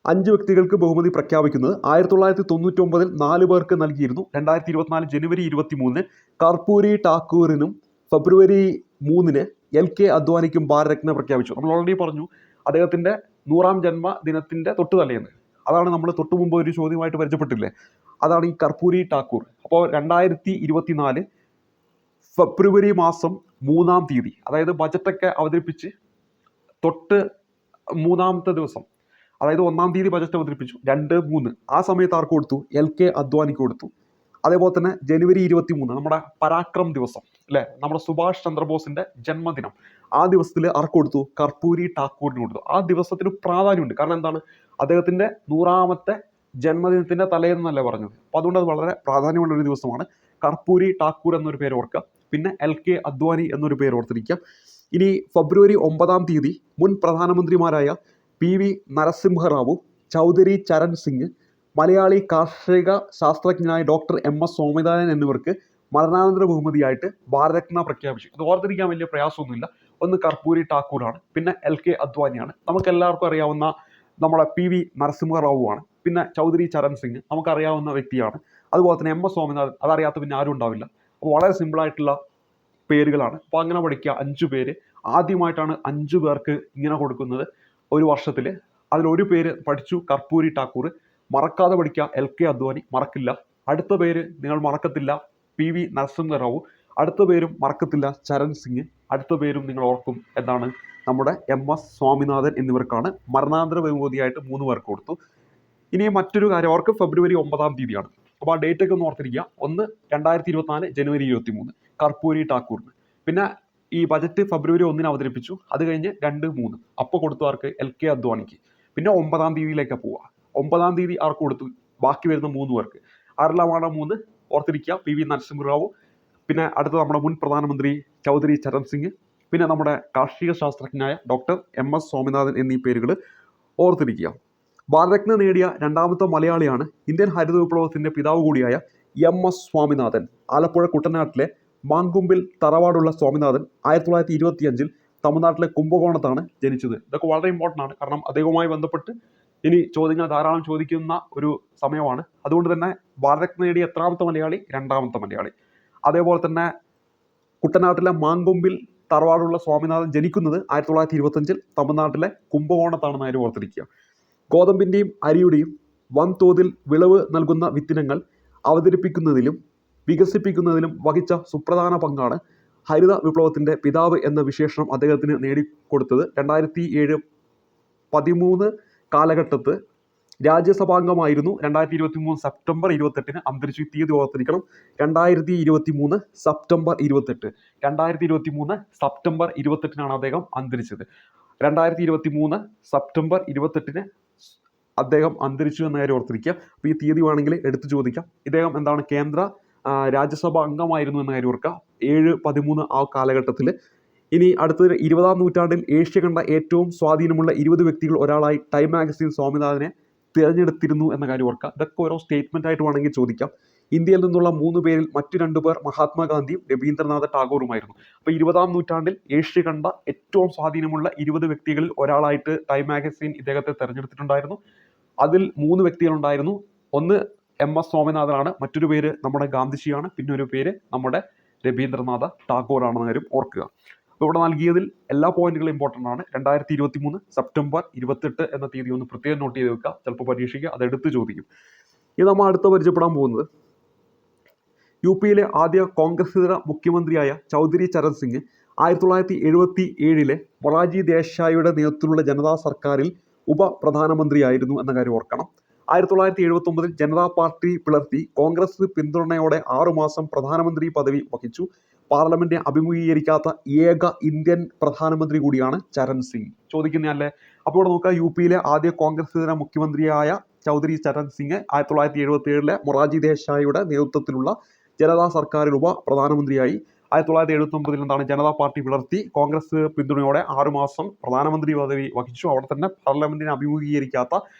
5 വ്യക്തികൾക്ക് ബഹുമതി പ്രഖ്യാപിക്കുന്നത് 1999 4 പേർക്ക് നൽകിയിരുന്നു. 2024 ജനുവരി 23 കർപ്പൂരി ഠാക്കൂറിനും ഫെബ്രുവരി 3 LK അദ്വാനിക്കും ഭാരതരത്ന പ്രഖ്യാപിച്ചു. നമ്മൾ ഓൾറെഡി പറഞ്ഞു അദ്ദേഹത്തിൻ്റെ 100ാം ജന്മദിനത്തിൻ്റെ തൊട്ട് തലേന്ന്. അതാണ് നമ്മൾ തൊട്ട് മുമ്പ് ഒരു ചോദ്യമായിട്ട് പരിചയപ്പെട്ടില്ലേ, അതാണ് ഈ കർപ്പൂരി ഠാക്കൂർ. അപ്പോൾ 2024 ഫെബ്രുവരി മാസം 3ാം തീയതി, അതായത് ബജറ്റൊക്കെ അവതരിപ്പിച്ച് തൊട്ട് 3ാമത്തെ ദിവസം, അതായത് 1ാം തീയതി ബജറ്റ് അവതരിപ്പിച്ചു, 2, 3 ആ സമയത്ത് ആർക്ക് കൊടുത്തു? LK അദ്വാനിക്ക് കൊടുത്തു. അതേപോലെ തന്നെ ജനുവരി 23 നമ്മുടെ പരാക്രം ദിവസം അല്ലേ, നമ്മുടെ സുഭാഷ് ചന്ദ്രബോസിന്റെ ജന്മദിനം, ആ ദിവസത്തിൽ ആർക്ക് കൊടുത്തു? കർപ്പൂരി ഠാക്കൂറിന് കൊടുത്തു. ആ ദിവസത്തിന് പ്രാധാന്യമുണ്ട്. കാരണം എന്താണ്? അദ്ദേഹത്തിന്റെ 100ാമത്തെ ജന്മദിനത്തിന്റെ തലേന്നല്ലേ പറഞ്ഞത്. അപ്പോൾ അതുകൊണ്ട് അത് വളരെ പ്രാധാന്യമുള്ള ഒരു ദിവസമാണ്. കർപ്പൂരി ഠാക്കൂർ എന്നൊരു പേര് ഓർക്കുക. പിന്നെ LK അദ്വാനി എന്നൊരു പേര് ഓർത്തിരിക്കുക. ഇനി ഫെബ്രുവരി 9ാം തീയതി മുൻ പ്രധാനമന്ത്രിമാരായ PV നരസിംഹറാവു, ചൗധരി ചരൺ സിംഗ്, മലയാളി കാർഷിക ശാസ്ത്രജ്ഞനായ ഡോക്ടർ MS സ്വാമിനാഥൻ എന്നിവർക്ക് മരണാനന്തര ബഹുമതിയായിട്ട് ഭാരതരത്ന പ്രഖ്യാപിച്ചു. ഇത് ഓർത്തിരിക്കാൻ വലിയ പ്രയാസമൊന്നുമില്ല. ഒന്ന് കർപ്പൂരി ഠാക്കൂറാണ്, പിന്നെ LK അദ്വാനിയാണ്. നമുക്ക് എല്ലാവർക്കും അറിയാവുന്ന നമ്മുടെ PV നരസിംഹറാവു ആണ്. പിന്നെ ചൗധരി ചരൺ സിംഗ് നമുക്കറിയാവുന്ന വ്യക്തിയാണ്. അതുപോലെ തന്നെ MS സ്വാമിനാഥൻ, അതറിയാത്ത പിന്നെ ആരും ഉണ്ടാവില്ല. അപ്പോൾ വളരെ സിമ്പിളായിട്ടുള്ള പേരുകളാണ്. അപ്പോൾ അങ്ങനെ പഠിക്കുക. 5 പേര് ആദ്യമായിട്ടാണ് 5 പേർക്ക് ഇങ്ങനെ കൊടുക്കുന്നത് ഒരു വർഷത്തിൽ. അതിലൊരു പേര് പഠിച്ചു, കർപ്പൂരി ഠാക്കൂർ. മറക്കാതെ പഠിക്കുക, LK അദ്വാനി മറക്കില്ല. അടുത്ത പേര് നിങ്ങൾ മറക്കത്തില്ല, PV നരസിംഹറാവു. അടുത്ത പേരും മറക്കത്തില്ല, ചരൺ സിംഗ്. അടുത്ത പേരും നിങ്ങൾ ഓർക്കും, എന്താണ്? നമ്മുടെ MS സ്വാമിനാഥൻ എന്നിവർക്കാണ് മരണാനന്തര ബഹുമതിയായിട്ട് 3 പേർക്ക് കൊടുത്തു. ഇനി മറ്റൊരു കാര്യം, അവർക്ക് ഫെബ്രുവരി 9ാം തീയതിയാണ്. അപ്പോൾ ആ ഡേറ്റ് ഒക്കെ ഒന്ന് ഓർത്തിരിക്കുക. 2024 ജനുവരി 23 കർപ്പൂരി ഠാക്കൂറിന്. പിന്നെ ഈ ബജറ്റ് ഫെബ്രുവരി 1 അവതരിപ്പിച്ചു. അത് കഴിഞ്ഞ് 2, 3 അപ്പോൾ കൊടുത്തവർക്ക് LK അദ്വാനിക്ക്. പിന്നെ 9ാം തീയതിയിലേക്ക് പോവുക. 9ാം തീയതി ആർക്ക് കൊടുത്തു? ബാക്കി വരുന്ന 3 പേർക്ക്. ആരെല്ലാമാണ് 3? ഓർത്തിരിക്കുക, PV നരസിംഹറാവു, പിന്നെ അടുത്ത നമ്മുടെ മുൻ പ്രധാനമന്ത്രി ചൗധരി ചരൺ സിംഗ്, പിന്നെ നമ്മുടെ കാർഷിക ശാസ്ത്രജ്ഞനായ ഡോക്ടർ MS സ്വാമിനാഥൻ എന്നീ പേരുകൾ ഓർത്തിരിക്കുക. ഭാരതരത്ന നേടിയ 2ാമത്തെ മലയാളിയാണ് ഇന്ത്യൻ ഹരിത വിപ്ലവത്തിന്റെ പിതാവ് കൂടിയായ MS സ്വാമിനാഥൻ. ആലപ്പുഴ കുട്ടനാട്ടിലെ മാങ്കുമ്പിൽ തറവാടുള്ള സ്വാമിനാഥൻ 1925 തമിഴ്നാട്ടിലെ കുംഭകോണത്താണ് ജനിച്ചത്. ഇതൊക്കെ വളരെ ഇമ്പോർട്ടൻ്റ് ആണ്. കാരണം അദ്ദേഹവുമായി ബന്ധപ്പെട്ട് ഇനി ചോദ്യങ്ങൾ ധാരാളം ചോദിക്കുന്ന ഒരു സമയമാണ്. അതുകൊണ്ട് തന്നെ ഭാരതരത്ന നേടിയ എത്രാമത്തെ മലയാളി? 2ാമത്തെ മലയാളി. അതേപോലെ തന്നെ കുട്ടനാട്ടിലെ മാങ്കൊമ്പിൽ തറവാടുള്ള സ്വാമിനാഥൻ ജനിക്കുന്നത് 1925 തമിഴ്നാട്ടിലെ കുംഭകോണത്താണെന്ന് കാര്യം ഓർത്തിരിക്കുക. ഗോതമ്പിൻ്റെയും അരിയുടെയും വൻതോതിൽ വിളവ് നൽകുന്ന വിത്തിനങ്ങൾ അവതരിപ്പിക്കുന്നതിലും വികസിപ്പിക്കുന്നതിലും വഹിച്ച സുപ്രധാന പങ്കാണ് ഹരിത വിപ്ലവത്തിൻ്റെ പിതാവ് എന്ന വിശേഷണം അദ്ദേഹത്തിന് നേടിക്കൊടുത്തത്. 2007-13 കാലഘട്ടത്ത് രാജ്യസഭാംഗമായിരുന്നു. 2023 സെപ്റ്റംബർ 28 അന്തരിച്ചു. തീയതി ഓർത്തിരിക്കണം, 2023 സെപ്റ്റംബർ 28. 2023 സെപ്റ്റംബർ 28 അദ്ദേഹം അന്തരിച്ചത്. 2023 സെപ്റ്റംബർ 28 അദ്ദേഹം അന്തരിച്ചു എന്ന കാര്യം ഓർത്തിരിക്കുക. അപ്പോൾ ഈ തീയതി വേണമെങ്കിൽ എടുത്തു ചോദിക്കാം. ഇദ്ദേഹം എന്താണ്? കേന്ദ്ര രാജ്യസഭ അംഗമായിരുന്നു എന്ന കാര്യം ഓർക്കുക. 7-13 ആ കാലഘട്ടത്തിൽ. ഇനി അടുത്തത് 20ാം നൂറ്റാണ്ടിൽ ഏഷ്യ കണ്ട ഏറ്റവും സ്വാധീനമുള്ള 20 വ്യക്തികൾ ഒരാളായി ടൈം മാഗസിൻ സ്വാമിനാഥനെ തിരഞ്ഞെടുത്തിരുന്നു എന്ന കാര്യം ഓർക്കുക. ഇതൊക്കെ ഓരോ സ്റ്റേറ്റ്മെൻ്റ് ആയിട്ട് വേണമെങ്കിൽ ചോദിക്കാം. ഇന്ത്യയിൽ നിന്നുള്ള 3 പേരിൽ മറ്റു 2 പേർ മഹാത്മാഗാന്ധിയും രവീന്ദ്രനാഥ ടാഗോറുമായിരുന്നു. അപ്പോൾ 20ാം നൂറ്റാണ്ടിൽ ഏഷ്യ കണ്ട ഏറ്റവും സ്വാധീനമുള്ള 20 വ്യക്തികളിൽ ഒരാളായിട്ട് ടൈം മാഗസിൻ ഇദ്ദേഹത്തെ തിരഞ്ഞെടുത്തിട്ടുണ്ടായിരുന്നു. അതിൽ 3 വ്യക്തികളുണ്ടായിരുന്നു. ഒന്ന് MS സ്വാമിനാഥനാണ്, മറ്റൊരു പേര് നമ്മുടെ ഗാന്ധിജിയാണ്, പിന്നെ ഒരു പേര് നമ്മുടെ രവീന്ദ്രനാഥ ടാഗോറാണെന്ന കാര്യം ഓർക്കുക. അപ്പോൾ ഇവിടെ നൽകിയതിൽ എല്ലാ പോയിന്റുകളും ഇമ്പോർട്ടൻ്റ് ആണ്. 2023 സെപ്റ്റംബർ 28 എന്ന തീയതി ഒന്ന് പ്രത്യേകം നോട്ട് ചെയ്ത് വെക്കുക. ചിലപ്പോൾ പരീക്ഷയ്ക്ക് അത് എടുത്ത് ചോദിക്കും. ഇത് നമ്മൾ അടുത്ത് പരിചയപ്പെടാൻ പോകുന്നത് UP-യിലെ ആദ്യ കോൺഗ്രസിതര മുഖ്യമന്ത്രിയായ ചൗധരി ചരൺ സിംഗ് 1977 മൊറാർജി ദേശായിയുടെ നേതൃത്വത്തിലുള്ള ജനതാ സർക്കാരിൽ ഉപപ്രധാനമന്ത്രിയായിരുന്നു എന്ന കാര്യം ഓർക്കണം. 1979 ജനതാ പാർട്ടി പിളർത്തി കോൺഗ്രസ് പിന്തുണയോടെ 6 മാസം പ്രധാനമന്ത്രി പദവി വഹിച്ചു. പാർലമെന്റ് അഭിമുഖീകരിക്കാത്ത ഏക ഇന്ത്യൻ പ്രധാനമന്ത്രി കൂടിയാണ് ചരൺ സിംഗ്. ചോദിക്കുന്നതല്ലേ? അപ്പോൾ ഇവിടെ നോക്കുക, UP-യിലെ ആദ്യ കോൺഗ്രസിതര മുഖ്യമന്ത്രിയായ ചൗധരി ചരൺ സിംഗ് 1977 മൊറാർജി ദേശായിയുടെ നേതൃത്വത്തിലുള്ള ജനതാ സർക്കാരിൽ ഉപപ്രധാനമന്ത്രിയായി. 1979 എന്താണ്? ജനതാ പാർട്ടി പിളർത്തി കോൺഗ്രസ് പിന്തുണയോടെ 6 മാസം പ്രധാനമന്ത്രി പദവി വഹിച്ചു. അവിടെ തന്നെ പാർലമെന്റിനെ അഭിമുഖീകരിക്കാത്ത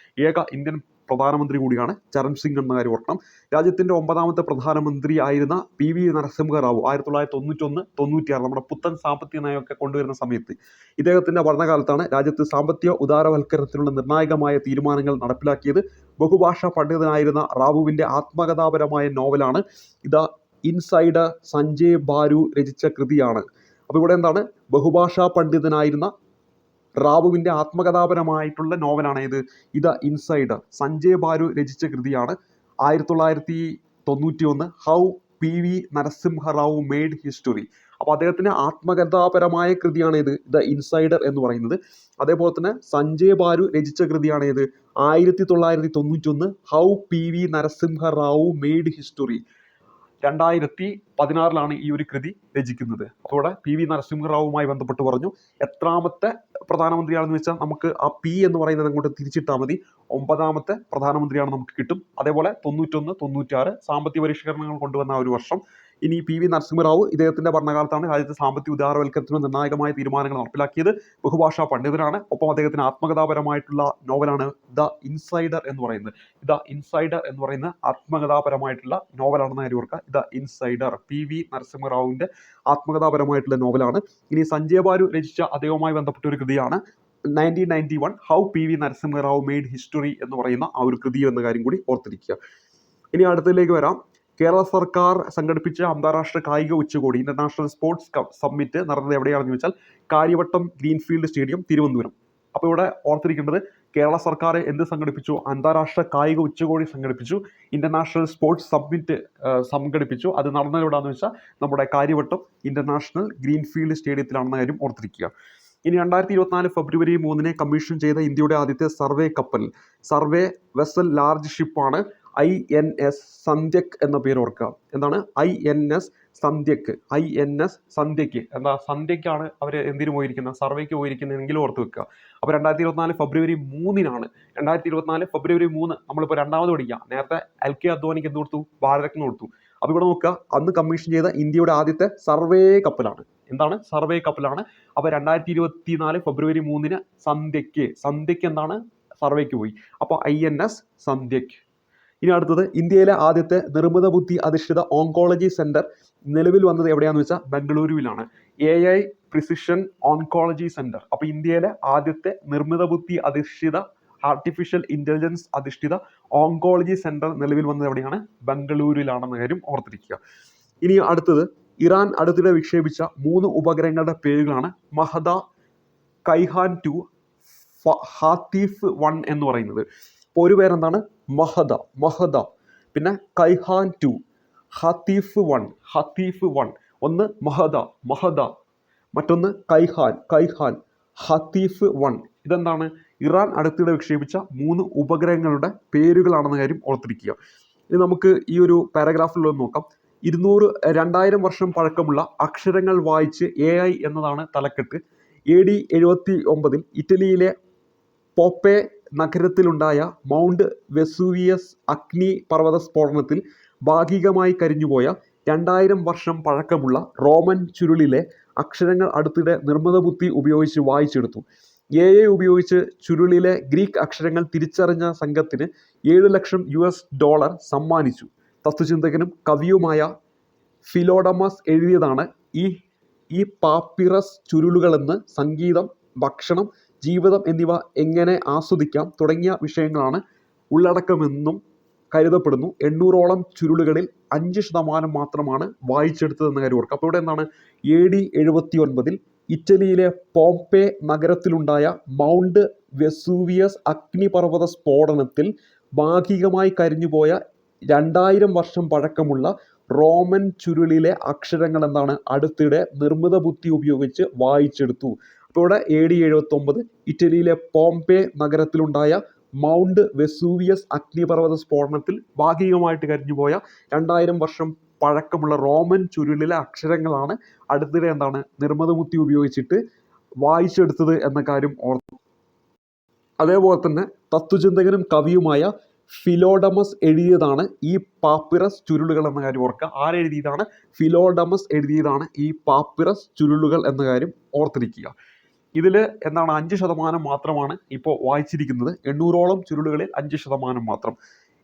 ഏക ഇന്ത്യൻ പ്രധാനമന്ത്രി കൂടിയാണ് ചരൺ സിംഗ് എന്ന കാര്യം ഓർക്കണം. രാജ്യത്തിൻ്റെ 9ാമത്തെ പ്രധാനമന്ത്രി ആയിരുന്ന PV നരസിംഹറാവു 1991-96 നമ്മുടെ പുത്തൻ സാമ്പത്തിക നയമൊക്കെ കൊണ്ടുവരുന്ന സമയത്ത് ഇദ്ദേഹത്തിൻ്റെ ഭരണകാലത്താണ് രാജ്യത്ത് സാമ്പത്തിക ഉദാരവൽക്കരണത്തിനുള്ള നിർണായകമായ തീരുമാനങ്ങൾ നടപ്പിലാക്കിയത്. ബഹുഭാഷാ പണ്ഡിതനായിരുന്ന റാവുവിൻ്റെ ആത്മകഥാപരമായ നോവലാണ് ദ ഇൻസൈഡർ സഞ്ജയ് ബാരു രചിച്ച കൃതിയാണ്. അപ്പോൾ ഇവിടെ എന്താണ്? ബഹുഭാഷാ പണ്ഡിതനായിരുന്ന റാവുവിൻ്റെ ആത്മകഥാപരമായിട്ടുള്ള നോവലാണ് ഇത് ദ ഇൻസൈഡർ. സഞ്ജയ് ബാരു രചിച്ച കൃതിയാണ്. 1991 how PV Narasimha Rao made history. അപ്പോൾ അദ്ദേഹത്തിൻ്റെ ആത്മകഥാപരമായ കൃതിയാണ് ഇത് ദ ഇൻസൈഡർ എന്ന് പറയുന്നത്. അതേപോലെ തന്നെ സഞ്ജയ് ബാരു രചിച്ച കൃതിയാണ് ഇത് 1991 how PV Narasimha Rao made history. 2016 ഈ ഒരു കൃതി രചിക്കുന്നത്. അപ്പോൾ ഇവിടെ PV നരസിംഹറാവുമായി ബന്ധപ്പെട്ട് പറഞ്ഞു. എത്രാമത്തെ പ്രധാനമന്ത്രിയാണെന്ന് വെച്ചാൽ നമുക്ക് ആ P എന്ന് പറയുന്നത് അങ്ങോട്ട് തിരിച്ചിട്ടാൽ മതി. 9ാമത്തെ പ്രധാനമന്ത്രിയാണ് നമുക്ക് കിട്ടും. അതേപോലെ 91-96 സാമ്പത്തിക പരിഷ്കരണങ്ങൾ കൊണ്ടുവന്ന ഒരു വർഷം. ഇനി PV നരസിംഹറാവു ഇദ്ദേഹത്തിൻ്റെ ഭരണകാലത്താണ് രാജ്യത്തെ സാമ്പത്തിക ഉദാരവൽക്കരണത്തിന് നിർണായകമായ തീരുമാനങ്ങൾ നടപ്പിലാക്കിയത്. ബഹുഭാഷാ പണ്ഡിതനാണ്. ഒപ്പം അദ്ദേഹത്തിന് ആത്മകഥാപരമായിട്ടുള്ള നോവലാണ് ദ ഇൻസൈഡർ എന്ന് പറയുന്നത്. ദ ഇൻസൈഡർ എന്ന് പറയുന്ന ആത്മകഥാപരമായിട്ടുള്ള നോവലാണെന്ന് കാര്യം ഓർക്കുക. ദ ഇൻസൈഡർ PV നരസിംഹറാവുവിൻ്റെ ആത്മകഥാപരമായിട്ടുള്ള നോവലാണ്. ഇനി സഞ്ജയ് ബാരു രചിച്ച അദ്ദേഹവുമായി ബന്ധപ്പെട്ട ഒരു കൃതിയാണ് 1991 how PV Narasimha Rao made history എന്ന് പറയുന്ന ആ ഒരു കൃതി എന്ന കാര്യം കൂടി ഓർത്തിരിക്കുക. ഇനി അടുത്തതിലേക്ക് വരാം. കേരള സർക്കാർ സംഘടിപ്പിച്ച അന്താരാഷ്ട്ര കായിക ഉച്ചകോടി ഇന്റർനാഷണൽ സ്പോർട്സ് സമ്മിറ്റ് നടന്നത് എവിടെയാണെന്ന് വെച്ചാൽ കാര്യവട്ടം ഗ്രീൻഫീൽഡ് സ്റ്റേഡിയം, തിരുവനന്തപുരം. അപ്പോൾ ഇവിടെ ഓർത്തിരിക്കേണ്ടത് കേരള സർക്കാർ എന്ത് സംഘടിപ്പിച്ചു? അന്താരാഷ്ട്ര കായിക ഉച്ചകോടി സംഘടിപ്പിച്ചു. ഇന്റർനാഷണൽ സ്പോർട്സ് സമ്മിറ്റ് സംഘടിപ്പിച്ചു. അത് നടന്നത് എവിടെയാണെന്ന് വെച്ചാൽ നമ്മുടെ കാര്യവട്ടം ഇന്റർനാഷണൽ ഗ്രീൻഫീൽഡ് സ്റ്റേഡിയത്തിലാണെന്ന കാര്യം ഓർത്തിരിക്കുക. ഇനി 2024 ഫെബ്രുവരി 3 കമ്മീഷൻ ചെയ്ത ഇന്ത്യയുടെ ആദ്യത്തെ സർവേ കപ്പൽ, സർവേ വെസൽ ലാർജ് ഷിപ്പാണ് INS സന്ധ്യക് എന്ന പേര് ഓർക്കുക. എന്താണ്? INS സന്ധ്യക്. INS സന്ധ്യക്ക്. എന്താ? സന്ധ്യക്കാണ് അവർ എന്തിനു പോയിരിക്കുന്നത്? സർവേക്ക് പോയിരിക്കുന്നതെങ്കിലും ഓർത്ത് വെക്കുക. അപ്പോൾ 2024 ഫെബ്രുവരി 3 2024 ഫെബ്രുവരി 3 നമ്മളിപ്പോൾ 2ാമത് പഠിക്കുക. നേരത്തെ LK അദ്വാനിക്ക് എന്ത് കൊടുത്തു? ഭാരതരത്ന കൊടുത്തു. അപ്പോൾ ഇവിടെ നോക്കുക, അന്ന് കമ്മീഷൻ ചെയ്ത ഇന്ത്യയുടെ ആദ്യത്തെ സർവേ കപ്പലാണ്. എന്താണ്? സർവേ കപ്പലാണ്. അപ്പോൾ 2024 ഫെബ്രുവരി 3 സന്ധ്യക്ക് എന്താണ്? സർവേക്ക് പോയി. അപ്പോൾ INS സന്ധ്യക്. ഇനി അടുത്തത് ഇന്ത്യയിലെ ആദ്യത്തെ നിർമ്മിത ബുദ്ധി അധിഷ്ഠിത ഓങ്കോളജി സെന്റർ നിലവിൽ വന്നത് എവിടെയാണെന്ന് വെച്ചാൽ ബംഗളൂരുവിലാണ്. AI precision oncology centre. അപ്പോൾ ഇന്ത്യയിലെ ആദ്യത്തെ നിർമ്മിത ബുദ്ധി അധിഷ്ഠിത ആർട്ടിഫിഷ്യൽ ഇൻ്റലിജൻസ് അധിഷ്ഠിത ഓങ്കോളജി സെൻറ്റർ നിലവിൽ വന്നത് എവിടെയാണ്? ബംഗളൂരുവിലാണെന്ന കാര്യം ഓർത്തിരിക്കുക. ഇനി അടുത്തത്, ഇറാൻ അടുത്തിടെ വിക്ഷേപിച്ച 3 ഉപഗ്രഹങ്ങളുടെ പേരുകളാണ് മഹദ, കൈഹാൻ 2, ഹാത്തീഫ് 1 എന്ന് പറയുന്നത്. അപ്പോൾ ഒരു പേരെന്താണ്? മഹദ, പിന്നെ കൈഹാൻ 2, ഹാത്തീഫ് 1. ഒന്ന് മഹദ, മറ്റൊന്ന് കൈഹാൻ, ഹാത്തീഫ് 1. ഇതെന്താണ്? ഇറാൻ അടുത്തിടെ വിക്ഷേപിച്ച 3 ഉപഗ്രഹങ്ങളുടെ പേരുകളാണെന്ന കാര്യം ഓർത്തിരിക്കുക. ഇനി നമുക്ക് ഈ ഒരു പാരഗ്രാഫിലൊന്ന് നോക്കാം. 2000 വർഷം പഴക്കമുള്ള അക്ഷരങ്ങൾ വായിച്ച് AI എന്നതാണ് തലക്കെട്ട്. AD 79 ഇറ്റലിയിലെ പോപ്പെ നഗരത്തിലുണ്ടായ മൗണ്ട് വെസൂവിയസ് അഗ്നി പർവ്വത സ്ഫോടനത്തിൽ ഭാഗികമായി കരിഞ്ഞുപോയ 2000 വർഷം പഴക്കമുള്ള റോമൻ ചുരുളിലെ അക്ഷരങ്ങൾ അടുത്തിടെ നിർമ്മിത ബുദ്ധി ഉപയോഗിച്ച് വായിച്ചെടുത്തു. AI ഉപയോഗിച്ച് ചുരുളിലെ ഗ്രീക്ക് അക്ഷരങ്ങൾ തിരിച്ചറിഞ്ഞ സംഘത്തിന് $7,00,000 സമ്മാനിച്ചു. തത്വചിന്തകനും കവിയുമായ ഫിലോഡമസ് എഴുതിയതാണ് ഈ പാപ്പിറസ് ചുരുളുകളെന്ന് സംഗീതം, ഭക്ഷണം, ജീവിതം എന്നിവ എങ്ങനെ ആസ്വദിക്കാം തുടങ്ങിയ വിഷയങ്ങളാണ് ഉള്ളടക്കമെന്നും കരുതപ്പെടുന്നു. 800ഓളം ചുരുളുകളിൽ 5% മാത്രമാണ് വായിച്ചെടുത്തതെന്ന കാര്യം ഓർക്കുക. അപ്പോൾ ഇവിടെ എന്താണ്? AD 79 ഇറ്റലിയിലെ പോംപെ നഗരത്തിലുണ്ടായ മൗണ്ട് വെസൂവിയസ് അഗ്നിപർവ്വത സ്ഫോടനത്തിൽ ഭാഗികമായി കരിഞ്ഞുപോയ 2000 വർഷം പഴക്കമുള്ള റോമൻ ചുരുളിലെ അക്ഷരങ്ങൾ എന്താണ്? അടുത്തിടെ നിർമ്മിത ബുദ്ധി ഉപയോഗിച്ച് വായിച്ചെടുത്തു. അപ്പോൾ ഇവിടെ AD 79 ഇറ്റലിയിലെ പോംപെ നഗരത്തിലുണ്ടായ മൗണ്ട് വെസൂവിയസ് അഗ്നിപർവ്വത സ്ഫോടനത്തിൽ ഭാഗികമായിട്ട് കരിഞ്ഞുപോയ 2000 വർഷം പഴക്കമുള്ള റോമൻ ചുരുളിലെ അക്ഷരങ്ങളാണ് അടുത്തിടെ എന്താണ്? നിർമ്മിത ബുദ്ധി ഉപയോഗിച്ചിട്ട് വായിച്ചെടുത്തത് എന്ന കാര്യം ഓർത്തു. അതേപോലെ തന്നെ തത്വചിന്തകനും കവിയുമായ ഫിലോഡമസ് എഴുതിയതാണ് ഈ പാപ്പിറസ് ചുരുളുകൾ എന്ന കാര്യം ഓർക്കുക. ആരെഴുതിയതാണ്? ഫിലോഡമസ് എഴുതിയതാണ് ഈ പാപ്പിറസ് ചുരുളുകൾ എന്ന കാര്യം ഓർത്തിരിക്കുക. ഇതിൽ എന്താണ്? 5% മാത്രമാണ് ഇപ്പോൾ വായിച്ചിരിക്കുന്നത്. 800ഓളം ചുരുളുകളിൽ 5% മാത്രം.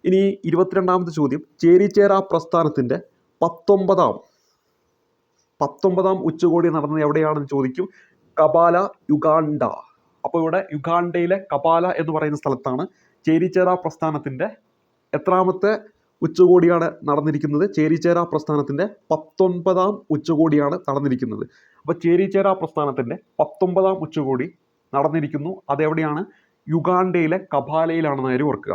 ഇനി 22ാമത്തെ ചോദ്യം, ചേരിചേരാ പ്രസ്ഥാനത്തിൻ്റെ 19ാം ഉച്ചകോടി നടന്നത് എവിടെയാണെന്ന് ചോദിക്കും. കപാല, യുഗാണ്ട. അപ്പോൾ ഇവിടെ യുഗാണ്ടയിലെ കപാല എന്ന് പറയുന്ന സ്ഥലത്താണ് ചേരിചേരാ പ്രസ്ഥാനത്തിൻ്റെ എത്രാമത്തെ ഉച്ചകോടിയാണ് നടന്നിരിക്കുന്നത്? ചേരിചേരാ പ്രസ്ഥാനത്തിൻ്റെ 19ാം ഉച്ചകോടിയാണ് നടന്നിരിക്കുന്നത്. അപ്പോൾ ചേരിചേരാ പ്രസ്ഥാനത്തിൻ്റെ 19ാം ഉച്ചകോടി നടന്നിരിക്കുന്നു. അതെവിടെയാണ്? യുഗാണ്ടയിലെ കപാലയിലാണെന്ന് കാര്യം ഓർക്കുക.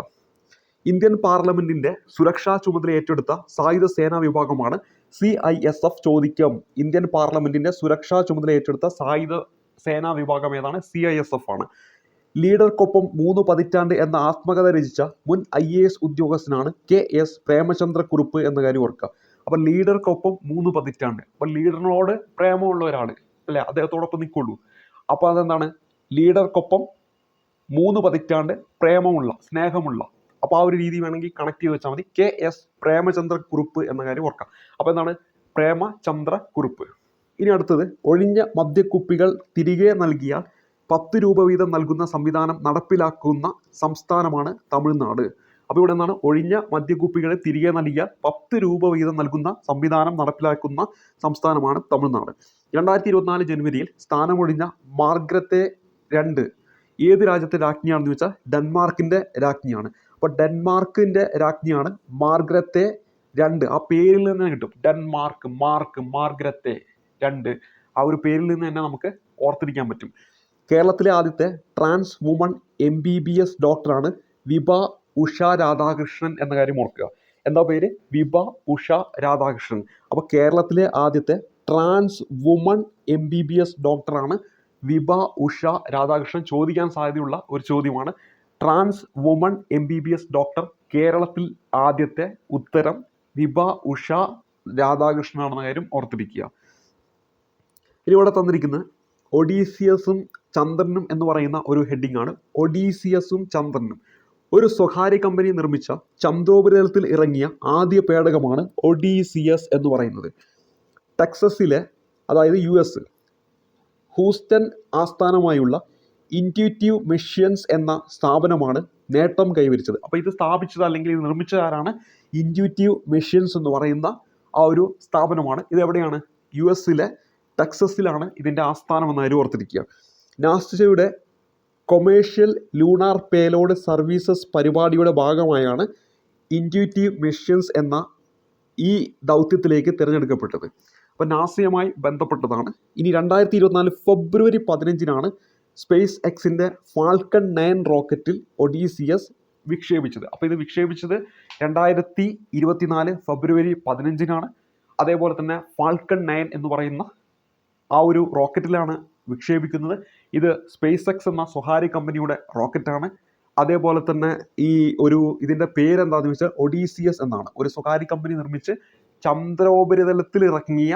ഇന്ത്യൻ പാർലമെന്റിന്റെ സുരക്ഷാ ചുമതല ഏറ്റെടുത്ത സായുധ സേനാ വിഭാഗമാണ് CISF. ചോദിക്കും, ഇന്ത്യൻ പാർലമെന്റിന്റെ സുരക്ഷാ ചുമതല ഏറ്റെടുത്ത സായുധ സേനാ വിഭാഗം ഏതാണ്? CISF ആണ്. ലീഡർക്കൊപ്പം 3 പതിറ്റാണ്ട് എന്ന ആത്മകഥ രചിച്ച മുൻ IAS ഉദ്യോഗസ്ഥനാണ് KS പ്രേമചന്ദ്രക്കുറുപ്പ് എന്ന കാര്യം ഓർക്കുക. അപ്പം ലീഡർക്കൊപ്പം 3 പതിറ്റാണ്ട്. അപ്പം ലീഡറിനോട് പ്രേമമുള്ള ഒരാൾ അല്ലേ, അദ്ദേഹത്തോടൊപ്പം നിൽക്കുള്ളൂ. അപ്പോൾ അതെന്താണ്? ലീഡർക്കൊപ്പം 3 പതിറ്റാണ്ട് പ്രേമമുള്ള, സ്നേഹമുള്ള. അപ്പോൾ ആ ഒരു രീതി വേണമെങ്കിൽ കണക്ട് ചെയ്ത് വെച്ചാൽ മതി. KS പ്രേമചന്ദ്രക്കുറുപ്പ് എന്ന കാര്യം ഓർക്കാം. അപ്പോൾ എന്താണ്? പ്രേമചന്ദ്രക്കുറുപ്പ്. ഇനി അടുത്തത്, ഒഴിഞ്ഞ മദ്യക്കുപ്പികൾ തിരികെ നൽകിയാൽ 10 രൂപ വീതം നൽകുന്ന സംവിധാനം നടപ്പിലാക്കുന്ന സംസ്ഥാനമാണ് തമിഴ്നാട്. അപ്പോൾ ഇവിടെ എന്താണ്? ഒഴിഞ്ഞ മദ്യക്കുപ്പികളെ തിരികെ നൽകിയാൽ 10 രൂപ വീതം നൽകുന്ന സംവിധാനം നടപ്പിലാക്കുന്ന സംസ്ഥാനമാണ് തമിഴ്നാട്. 2024 ജനുവരിയിൽ സ്ഥാനമൊഴിഞ്ഞ മാർഗ്രത്തെ 2 ഏത് രാജ്യത്തെ രാജ്ഞിയാണെന്ന് ചോദിച്ചാൽ ഡെൻമാർക്കിൻ്റെ രാജ്ഞിയാണ്. അപ്പോൾ ഡെൻമാർക്കിൻ്റെ രാജ്ഞിയാണ് മാർഗ്രത്തെ 2. ആ പേരിൽ നിന്ന് കിട്ടും. ഡെൻമാർക്ക്, മാർഗ്രത്തെ 2. ആ ഒരു പേരിൽ നിന്ന് തന്നെ നമുക്ക് ഓർത്തിരിക്കാൻ പറ്റും. കേരളത്തിലെ ആദ്യത്തെ ട്രാൻസ് വുമൺ MBBS ഡോക്ടറാണ് വിഭ ഉഷ രാധാകൃഷ്ണൻ എന്ന കാര്യം ഓർക്കുക. എന്താ പേര്? വിഭ ഉഷ രാധാകൃഷ്ണൻ. അപ്പോൾ കേരളത്തിലെ ആദ്യത്തെ ട്രാൻസ് വുമൺ MBBS ഡോക്ടറാണ് വിഭ ഉഷ രാധാകൃഷ്ണൻ. ചോദിക്കാൻ സാധ്യതയുള്ള ഒരു ചോദ്യമാണ്. ട്രാൻസ് വുമൺ MBBS ഡോക്ടർ കേരളത്തിൽ ആദ്യത്തെ. ഉത്തരം വിഭ ഉഷ രാധാകൃഷ്ണനാണെന്ന കാര്യം ഓർത്തിരിക്കുക. ഇനി ഇവിടെ തന്നിരിക്കുന്നത് ഒഡീസിയസും ചന്ദ്രനും എന്ന് പറയുന്ന ഒരു ഹെഡിങ് ആണ്. ഒഡീസിയസും ചന്ദ്രനും. ഒരു സ്വകാര്യ കമ്പനി നിർമ്മിച്ച ചന്ദ്രോപരിതലത്തിൽ ഇറങ്ങിയ ആദ്യ പേടകമാണ് ഒഡീസിയസ് എന്ന് പറയുന്നത്. ടെക്സസിലെ, അതായത് US ഹൂസ്റ്റൺ ആസ്ഥാനമായുള്ള ഇൻറ്റ്യൂറ്റീവ് മിഷൻസ് എന്ന സ്ഥാപനമാണ് നേട്ടം കൈവരിച്ചത്. അപ്പോൾ ഇത് സ്ഥാപിച്ചത് അല്ലെങ്കിൽ ഇത് നിർമ്മിച്ചതാരാണ്? ഇൻറ്റ്യൂറ്റീവ് മിഷൻസ് എന്ന് പറയുന്ന ആ ഒരു സ്ഥാപനമാണ്. ഇത് എവിടെയാണ്? US ടെക്സസിലാണ് ഇതിൻ്റെ ആസ്ഥാനം എന്ന കാര്യം ഓർത്തിരിക്കുക. നാസയുടെ കൊമേഴ്ഷ്യൽ ലൂണാർ പേലോഡ് സർവീസസ് പരിപാടിയുടെ ഭാഗമായാണ് ഇൻറ്റ്യൂറ്റീവ് മിഷൻസ് എന്ന ഈ ദൗത്യത്തിലേക്ക് തിരഞ്ഞെടുക്കപ്പെട്ടത്. അപ്പോൾ നാസയുമായി ബന്ധപ്പെട്ടതാണ്. ഇനി 2024 ഫെബ്രുവരി 15 സ്പേസ് എക്സിൻ്റെ ഫാൽക്കൺ 9 റോക്കറ്റിൽ ഒഡീസിയസ് വിക്ഷേപിച്ചത്. അപ്പോൾ ഇത് വിക്ഷേപിച്ചത് 2024 ഫെബ്രുവരി 15 അതേപോലെ തന്നെ ഫാൽക്കൺ 9 എന്ന് പറയുന്ന ആ ഒരു റോക്കറ്റിലാണ് വിക്ഷേപിക്കുന്നത്. ഇത് സ്പേസ് എക്സ് എന്ന സ്വകാര്യ കമ്പനിയുടെ റോക്കറ്റാണ്. അതേപോലെ തന്നെ ഇതിൻ്റെ പേരെന്താണെന്ന് വെച്ചാൽ ഒഡീസിയസ് എന്നാണ്. ഒരു സ്വകാര്യ കമ്പനി നിർമ്മിച്ച് ചന്ദ്രോപരിതലത്തിൽ ഇറങ്ങിയ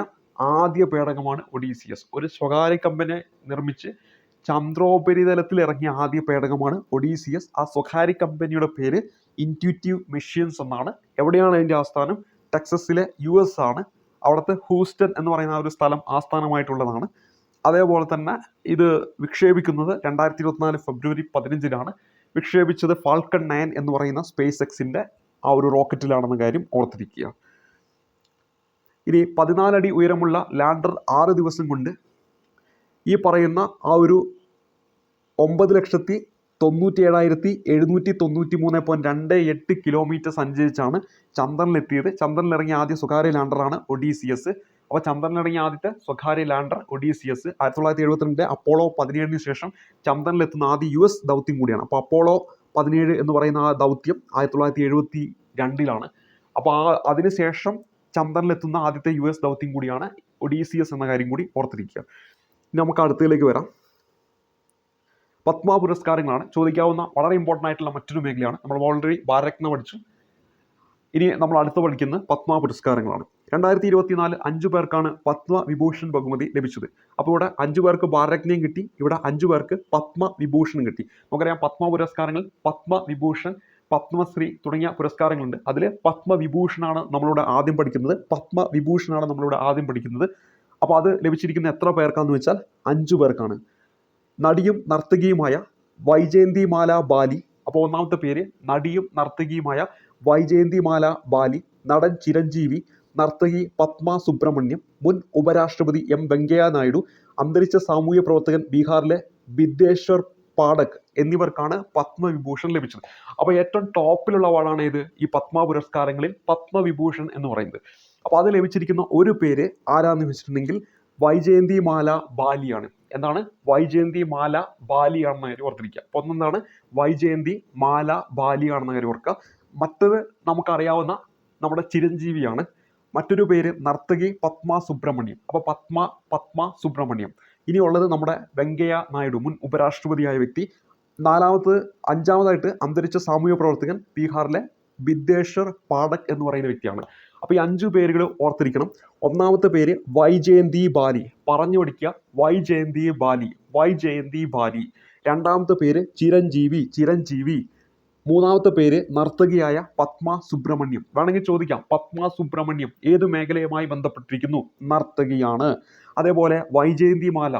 ആദ്യ പേടകമാണ് ഒഡീസിയസ്. ഒരു സ്വകാര്യ കമ്പനി നിർമ്മിച്ച് ചന്ദ്രോപരിതലത്തിൽ ഇറങ്ങിയ ആദ്യ പേടകമാണ് ഒഡീസിയസ്. ആ സ്വകാര്യ കമ്പനിയുടെ പേര് ഇൻറ്റ്യൂറ്റീവ് മിഷൻസ് എന്നാണ്. എവിടെയാണ് അതിൻ്റെ ആസ്ഥാനം? ടെക്സസിലെ US ആണ്. അവിടുത്തെ ഹൂസ്റ്റൺ എന്ന് പറയുന്ന ഒരു സ്ഥലം ആസ്ഥാനമായിട്ടുള്ളതാണ്. അതേപോലെ തന്നെ ഇത് വിക്ഷേപിക്കുന്നത് 2024 ഫെബ്രുവരി 15 വിക്ഷേപിച്ചത് ഫാൽക്കൺ 9 എന്ന് പറയുന്ന സ്പേസ് എക്സിൻ്റെ ആ ഒരു റോക്കറ്റിലാണെന്ന കാര്യം ഓർത്തിരിക്കുക. ഇനി 14 അടി ഉയരമുള്ള ലാൻഡർ 6 ദിവസം കൊണ്ട് ഈ പറയുന്ന ആ ഒരു 9,97,793.28 കിലോമീറ്റർ സഞ്ചരിച്ചാണ് ചന്ദ്രനിലെത്തിയത്. ചന്ദ്രനിലിറങ്ങിയ ആദ്യ സ്വകാര്യ ലാൻഡറാണ് ഒഡീസിയസ്. അപ്പോൾ ചന്ദ്രനിലിറങ്ങിയ ആദ്യത്തെ സ്വകാര്യ ലാൻഡർ ഒഡീസിയസ് 1972 അപ്പോളോ 17 ശേഷം ചന്ദ്രനിലെത്തുന്ന ആദ്യ US ദൗത്യം കൂടിയാണ്. അപ്പോൾ അപ്പോളോ 17 എന്ന് പറയുന്ന ആ ദൗത്യം 1972 അപ്പോൾ അതിനുശേഷം ചന്ദ്രനിലെത്തുന്ന ആദ്യത്തെ US ദൗത്യം കൂടിയാണ് ഒഡീസിയസ് എന്ന കാര്യം കൂടി ഓർത്തിരിക്കുക. ഇനി നമുക്ക് അടുത്തതിലേക്ക് വരാം. പത്മ പുരസ്കാരങ്ങളാണ് ചോദിക്കാവുന്ന വളരെ ഇമ്പോർട്ടൻ്റ് ആയിട്ടുള്ള മറ്റൊരു മേഖലയാണ്. നമ്മൾ ഓൾറെഡി ഭാരത്രത്ന പഠിച്ചു. ഇനി നമ്മൾ അടുത്ത് പഠിക്കുന്നത് പത്മ പുരസ്കാരങ്ങളാണ്. 2024 5 പേർക്കാണ് പത്മ വിഭൂഷൺ ബഹുമതി ലഭിച്ചത്. അപ്പോൾ ഇവിടെ 5 പേർക്ക് ഭാരതരത്നയും കിട്ടി, ഇവിടെ 5 പേർക്ക് പത്മ വിഭൂഷണും കിട്ടി. നമുക്കറിയാം പത്മ പുരസ്കാരങ്ങൾ പത്മവിഭൂഷൺ, പത്മശ്രീ തുടങ്ങിയ പുരസ്കാരങ്ങളുണ്ട്. അതിൽ പത്മവിഭൂഷണാണ് നമ്മളിവിടെ ആദ്യം പഠിക്കുന്നത്. അപ്പോൾ അത് ലഭിച്ചിരിക്കുന്ന എത്ര പേർക്കാന്ന് വെച്ചാൽ 5 പേർക്കാണ്. നടിയും നർത്തകിയുമായ വൈജയന്തിമാല ബാലി. അപ്പോൾ ഒന്നാമത്തെ പേര് നടിയും നർത്തകിയുമായ വൈജയന്തിമാല ബാലി, നടൻ ചിരഞ്ജീവി, നർത്തകി പത്മ സുബ്രഹ്മണ്യം, മുൻ ഉപരാഷ്ട്രപതി വെങ്കയ്യ നായിഡു, അന്തരിച്ച സാമൂഹ്യ പ്രവർത്തകൻ ബീഹാറിലെ വിദ്വേശ്വർ പാഠക് എന്നിവർക്കാണ് പത്മവിഭൂഷൺ ലഭിച്ചത്. അപ്പോൾ ഏറ്റവും ടോപ്പിലുള്ള അവാർഡാണ് ഇത് ഈ പത്മ പുരസ്കാരങ്ങളിൽ പത്മവിഭൂഷൺ എന്ന് പറയുന്നത്. അപ്പോൾ അത് ലഭിച്ചിരിക്കുന്ന ഒരു പേര് ആരാന്ന് വെച്ചിട്ടുണ്ടെങ്കിൽ വൈജയന്തിമാല ബാലിയാണ്. എന്താണ്? വൈജയന്തിമാല ബാലിയാണെന്ന കാര്യം ഓർത്തിരിക്കുക. അപ്പോൾ ഒന്നെന്താണ് വൈജയന്തി മാല ബാലിയാണെന്ന കാര്യം ഓർക്കുക. മറ്റത് നമുക്കറിയാവുന്ന നമ്മുടെ ചിരഞ്ജീവിയാണ്. മറ്റൊരു പേര് നർത്തകി പത്മ സുബ്രഹ്മണ്യം. അപ്പോൾ പത്മ സുബ്രഹ്മണ്യം. ഇനിയുള്ളത് നമ്മുടെ വെങ്കയ്യ നായിഡു, മുൻ ഉപരാഷ്ട്രപതിയായ വ്യക്തി. അഞ്ചാമതായിട്ട് അന്തരിച്ച സാമൂഹ്യ പ്രവർത്തകൻ ബീഹാറിലെ വിദ്വേശ്വർ പാഠക് എന്ന് പറയുന്ന വ്യക്തിയാണ്. അപ്പോൾ ഈ 5 പേരുകൾ ഓർത്തിരിക്കണം. ഒന്നാമത്തെ പേര് വൈജയന്തി ബാലി, പറഞ്ഞു പഠിക്കുക, വൈജയന്തി ബാലി. രണ്ടാമത്തെ പേര് ചിരഞ്ജീവി. മൂന്നാമത്തെ പേര് നർത്തകിയായ പത്മ സുബ്രഹ്മണ്യം. വേണമെങ്കിൽ ചോദിക്കാം, പത്മ സുബ്രഹ്മണ്യം ഏത് മേഖലയുമായി ബന്ധപ്പെട്ടിരിക്കുന്നു? നർത്തകിയാണ്. അതേപോലെ വൈജയന്തിമാല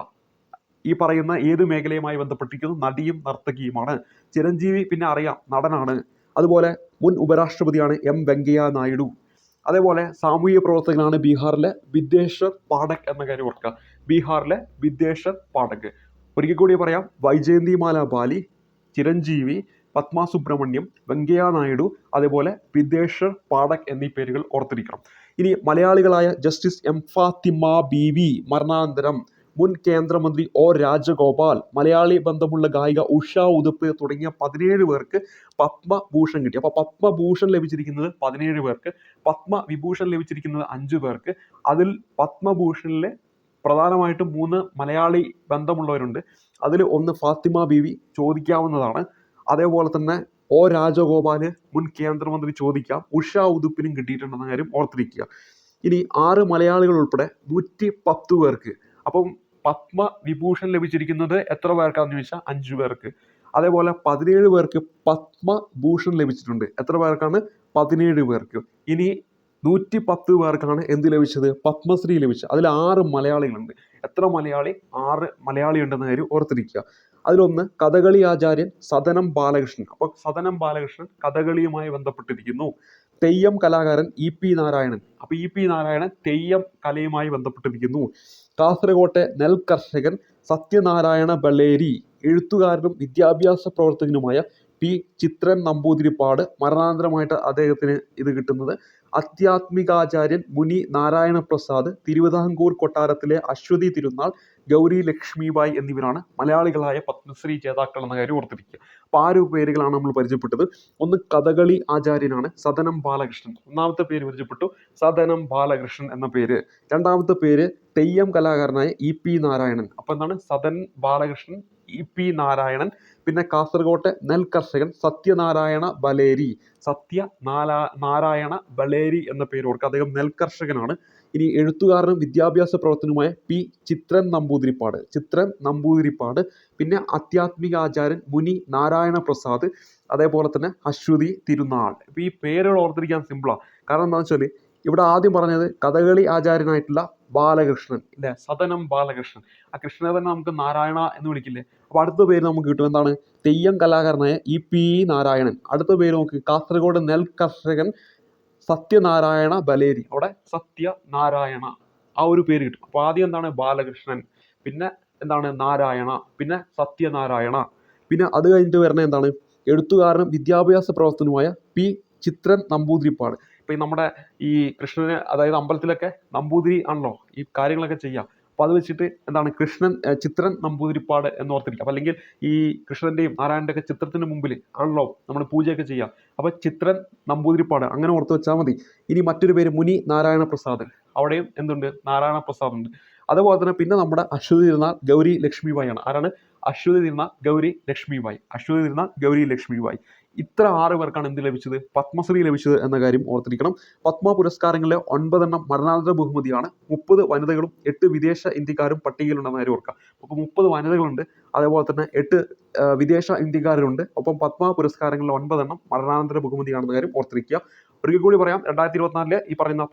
ഈ പറയുന്ന ഏത് മേഖലയുമായി ബന്ധപ്പെട്ടിരിക്കുന്നു? നടിയും നർത്തകിയുമാണ്. ചിരഞ്ജീവി പിന്നെ അറിയാം, നടനാണ്. അതുപോലെ മുൻ ഉപരാഷ്ട്രപതിയാണ് വെങ്കയ്യ നായിഡു. അതേപോലെ സാമൂഹിക പ്രവർത്തകനാണ് ബീഹാറിലെ വിദ്വേശ്വർ പാഠക് എന്ന കാര്യം ഓർക്കുക. ബീഹാറിലെ വിദ്വേശ്വർ പാഠക്. ഒരിക്കൽ കൂടി പറയാം, വൈജയന്തിമാല ബാലി, ചിരഞ്ജീവി, പത്മ സുബ്രഹ്മണ്യം, വെങ്കയ്യ നായിഡു, അതേപോലെ വിദ്വേശ്വർ പാഠക് എന്നീ പേരുകൾ ഓർത്തിരിക്കണം. ഇനി മലയാളികളായ ജസ്റ്റിസ് ഫാത്തിമ ബീവി മരണാനന്തരം മുൻ കേന്ദ്രമന്ത്രി രാജഗോപാൽ, മലയാളി ബന്ധമുള്ള ഗായിക ഉഷ ഉതുപ്പ് തുടങ്ങിയ 17 പേർക്ക് പത്മഭൂഷൺ കിട്ടി. അപ്പോൾ പത്മഭൂഷൺ ലഭിച്ചിരിക്കുന്നത് 17 പേർക്ക്, പത്മവിഭൂഷൺ ലഭിച്ചിരിക്കുന്നത് 5 പേർക്ക്. അതിൽ പത്മഭൂഷണിൽ പ്രധാനമായിട്ടും 3 മലയാളി ബന്ധമുള്ളവരുണ്ട്. അതിൽ ഒന്ന് ഫാത്തിമ ബീവി, ചോദിക്കാവുന്നതാണ്. അതേപോലെ തന്നെ രാജഗോപാൽ, മുൻ കേന്ദ്രമന്ത്രി, ചോദിക്കാം. ഉഷ ഉതുപ്പിനും കിട്ടിയിട്ടുണ്ടെന്ന കാര്യം ഓർത്തിരിക്കുക. ഇനി 6 മലയാളികൾ ഉൾപ്പെടെ 110 പേർക്ക്. അപ്പം പത്മവിഭൂഷൺ ലഭിച്ചിരിക്കുന്നത് എത്ര പേർക്കാന്ന് ചോദിച്ചാൽ 5 പേർക്ക്. അതേപോലെ 17 പേർക്ക് പത്മഭൂഷൺ ലഭിച്ചിട്ടുണ്ട്. എത്ര പേർക്കാണ്? 17 പേർക്ക്. ഇനി 110 പേർക്കാണ് എന്ത് ലഭിച്ചത്? പത്മശ്രീ ലഭിച്ചത്. അതിൽ 6 മലയാളികളുണ്ട്. എത്ര മലയാളി? 6 മലയാളി ഉണ്ടെന്ന കാര്യം ഓർത്തിരിക്കുക. അതിലൊന്ന് കഥകളി ആചാര്യൻ സദനം ബാലകൃഷ്ണൻ. അപ്പോൾ സദനം ബാലകൃഷ്ണൻ കഥകളിയുമായി ബന്ധപ്പെട്ടിരിക്കുന്നു. തെയ്യം കലാകാരൻ EP നാരായണൻ. അപ്പോൾ EP നാരായണൻ തെയ്യം കലയുമായി ബന്ധപ്പെട്ടിരിക്കുന്നു. കാസർകോട്ടെ നെൽ കർഷകൻ സത്യനാരായണ ബളേരി എഴുത്തുകാരനും വിദ്യാഭ്യാസ പ്രവർത്തകനുമായ പി ചിത്രൻ നമ്പൂതിരിപ്പാട്. മരണാനന്തരമായിട്ട് അദ്ദേഹത്തിന് ഇത് കിട്ടുന്നത്. ആധ്യാത്മികാചാര്യൻ മുനി നാരായണ പ്രസാദ്, തിരുവിതാംകൂർ കൊട്ടാരത്തിലെ അശ്വതി തിരുനാൾ, ഗൗരി ലക്ഷ്മിബായി എന്നിവരാണ് മലയാളികളായ പത്മശ്രീ ജേതാക്കൾ എന്ന കാര്യം ഓർത്തിരിക്കുക. അപ്പോൾ 6 പേരുകളാണ് നമ്മൾ പരിചയപ്പെട്ടത്. ഒന്ന് കഥകളി ആചാര്യനാണ് സദനം ബാലകൃഷ്ണൻ. ഒന്നാമത്തെ പേര് പരിചയപ്പെട്ടു, സദനം ബാലകൃഷ്ണൻ എന്ന പേര്. രണ്ടാമത്തെ പേര് തെയ്യം കലാകാരനായ ഇ പി നാരായണൻ. അപ്പോൾ എന്താണ്? Sadan Balakrishnan, E P Narayanan. പിന്നെ കാസർഗോട്ടെ നെൽ കർഷകൻ സത്യനാരായണ ബലേരി. നാരായണ ബലേരി എന്ന പേര് ഓർക്കുക, അദ്ദേഹം നെൽ കർഷകനാണ്. ഇനി എഴുത്തുകാരനും വിദ്യാഭ്യാസ പ്രവർത്തനവുമായ പി ചിത്രൻ നമ്പൂതിരിപ്പാട്. പിന്നെ ആധ്യാത്മികാചാര്യൻ മുനി നാരായണ പ്രസാദ്, അതേപോലെ തന്നെ അശ്വതി തിരുനാൾ. ഇപ്പോൾ ഈ പേരുകൾ ഓർത്തിരിക്കാൻ സിമ്പിളാണ്. കാരണം എന്താണെന്ന് വെച്ചാൽ ഇവിടെ ആദ്യം പറഞ്ഞത് കഥകളി ആചാര്യനായിട്ടുള്ള ബാലകൃഷ്ണൻ ഇല്ലേ, സദനം ബാലകൃഷ്ണൻ. ആ കൃഷ്ണനെ തന്നെ നമുക്ക് നാരായണ എന്ന് വിളിക്കില്ലേ. അപ്പോൾ അടുത്ത പേര് നമുക്ക് കിട്ടും എന്താണ്? തെയ്യം കലാകാരനായ ഇ പി നാരായണൻ. അടുത്ത പേര് നമുക്ക് കാസർഗോഡ് നെൽ കർഷകൻ സത്യനാരായണ ബലേരി. അവിടെ സത്യനാരായണ ആ ഒരു പേര് കിട്ടും. അപ്പോൾ ആദ്യം എന്താണ്? ബാലകൃഷ്ണൻ, പിന്നെ എന്താണ്? നാരായണ, പിന്നെ സത്യനാരായണ. പിന്നെ അത് കഴിഞ്ഞിട്ട് വരുന്നത് എന്താണ്? എഴുത്തുകാരനും വിദ്യാഭ്യാസ പ്രവർത്തനവുമായ പി ചിത്രൻ നമ്പൂതിരിപ്പാട്. ഇപ്പം നമ്മുടെ ഈ കൃഷ്ണന്, അതായത് അമ്പലത്തിലൊക്കെ നമ്പൂതിരി ആണല്ലോ ഈ കാര്യങ്ങളൊക്കെ ചെയ്യുക. അപ്പോൾ അത് വെച്ചിട്ട് എന്താണ്? ചിത്രൻ നമ്പൂതിരിപ്പാട് എന്ന് ഓർത്തിരിക്കുക. അപ്പം അല്ലെങ്കിൽ ഈ കൃഷ്ണൻ്റെയും നാരായണൻ്റെ ഒക്കെ ചിത്രത്തിന് മുമ്പിൽ ആണല്ലോ നമ്മൾ പൂജയൊക്കെ ചെയ്യുക. അപ്പോൾ ചിത്രൻ നമ്പൂതിരിപ്പാട് അങ്ങനെ ഓർത്ത് വെച്ചാൽ മതി. ഇനി മറ്റൊരു പേര് മുനി നാരായണ പ്രസാദ്. അവിടെയും എന്തുണ്ട്? നാരായണ പ്രസാദ് ഉണ്ട്. അതുപോലെ തന്നെ പിന്നെ നമ്മുടെ അശ്വതി തിരുനാൾ ഗൗരി ലക്ഷ്മിബായി ആണ്. ആരാണ്? അശ്വതി തിരുനാൾ ഗൗരി ലക്ഷ്മിബായി. ഇത്ര 6 പേർക്കാണ് എന്ത് ലഭിച്ചത്? പത്മശ്രീ ലഭിച്ചത് എന്ന കാര്യം ഓർത്തിരിക്കണം. പത്മ പുരസ്കാരങ്ങളിലെ 9 എണ്ണം മരണാനന്തര ബഹുമതിയാണ്. 30 വനിതകളും 8 വിദേശ ഇന്ത്യക്കാരും പട്ടികയിലുണ്ടെന്ന കാര്യം ഓർക്കുക. അപ്പോൾ 30 വനിതകളുണ്ട്, അതേപോലെ തന്നെ 8 വിദേശ ഇന്ത്യക്കാരുണ്ട്. ഒപ്പം പത്മ പുരസ്കാരങ്ങളിലെ 9 എണ്ണം മരണാനന്തര ബഹുമതിയാണെന്ന കാര്യം ഓർത്തിരിക്കുക. ഒരിക്കൽ കൂടി പറയാം, 2024 ഈ പറയുന്ന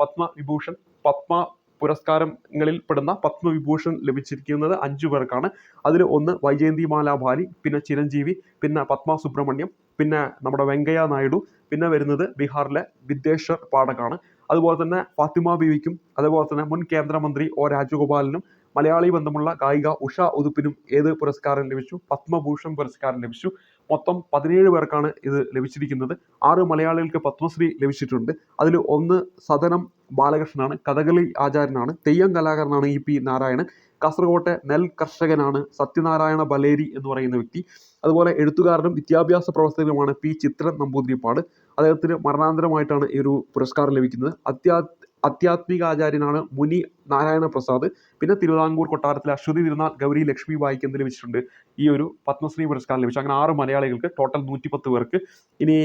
പത്മ പുരസ്കാരങ്ങളിൽ പെടുന്ന പത്മവിഭൂഷൺ ലഭിച്ചിരിക്കുന്നത് 5 പേർക്കാണ്. അതിൽ ഒന്ന് വൈജയന്തിമാല ബാലി, പിന്നെ ചിരഞ്ജീവി, പിന്നെ പത്മ സുബ്രഹ്മണ്യം, പിന്നെ നമ്മുടെ വെങ്കയ്യ നായിഡു, പിന്നെ വരുന്നത് ബീഹാറിലെ വിദ്വേശ്വർ പാഠകാണ്. അതുപോലെ തന്നെ ഫാത്തിമ ബീവിക്കും, അതുപോലെ തന്നെ മുൻ കേന്ദ്രമന്ത്രി ഒ രാജഗോപാലിനും, മലയാളി ബന്ധമുള്ള ഗായിക ഉഷ ഉതുപ്പിനും ഏത് പുരസ്കാരം ലഭിച്ചു? പത്മഭൂഷൺ പുരസ്കാരം ലഭിച്ചു. മൊത്തം 17 പേർക്കാണ് ഇത് ലഭിച്ചിരിക്കുന്നത്. 6 മലയാളികൾക്ക് പത്മശ്രീ ലഭിച്ചിട്ടുണ്ട്. അതിൽ ഒന്ന് സദനം ബാലകൃഷ്ണനാണ്, കഥകളി ആചാര്യനാണ്, തെയ്യം കലാകാരനാണ് ഇ പി നാരായണൻ, കാസർഗോട്ടെ നെൽ കർഷകനാണ് സത്യനാരായണ ബലേരി എന്ന് പറയുന്ന വ്യക്തി. അതുപോലെ എഴുത്തുകാരനും വിദ്യാഭ്യാസ പ്രവർത്തകനുമാണ് പി ചിത്രൻ നമ്പൂതിരിപ്പാട്. അദ്ദേഹത്തിന് മരണാനന്തരമായിട്ടാണ് ഈ ഒരു പുരസ്കാരം ലഭിക്കുന്നത്. ആധ്യാത്മികാചാര്യനാണ് മുനി നാരായണ പ്രസാദ്. പിന്നെ തിരുവിതാംകൂർ കൊട്ടാരത്തിലെ അശ്വതി തിരുനാൾ ഗൗരി ലക്ഷ്മിബായിക്ക് എന്ത് ലഭിച്ചിട്ടുണ്ട്? ഈ ഒരു പത്മശ്രീ പുരസ്കാരം ലഭിച്ചു. അങ്ങനെ 6 മലയാളികൾക്ക്, ടോട്ടൽ 110 പേർക്ക്. ഇനി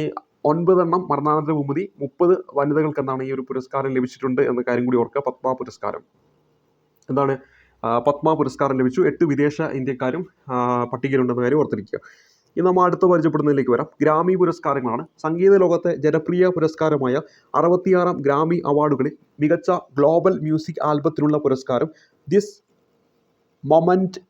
9 എണ്ണം മരണാനന്തര ബഹുമതി, 30 വനിതകൾക്ക് എന്താണ് ഈ ഒരു പുരസ്കാരം ലഭിച്ചിട്ടുണ്ട് എന്ന കാര്യം കൂടി ഓർക്കുക. പത്മ പുരസ്കാരം ലഭിച്ചു. 8 വിദേശ ഇന്ത്യക്കാരും പട്ടികയിലുണ്ടെന്ന കാര്യം ഓർത്തിരിക്കുക. ഇനി നമ്മൾ അടുത്ത പരിചയപ്പെടുന്നതിലേക്ക് വരാം. ഗ്രാമി പുരസ്കാരങ്ങളാണ്. സംഗീത ലോകത്തെ ജനപ്രിയ പുരസ്കാരമായ 66 ഗ്രാമി അവാർഡുകളിൽ മികച്ച ഗ്ലോബൽ മ്യൂസിക് ആൽബത്തിനുള്ള പുരസ്കാരം ദിസ് മൊമെന്റ്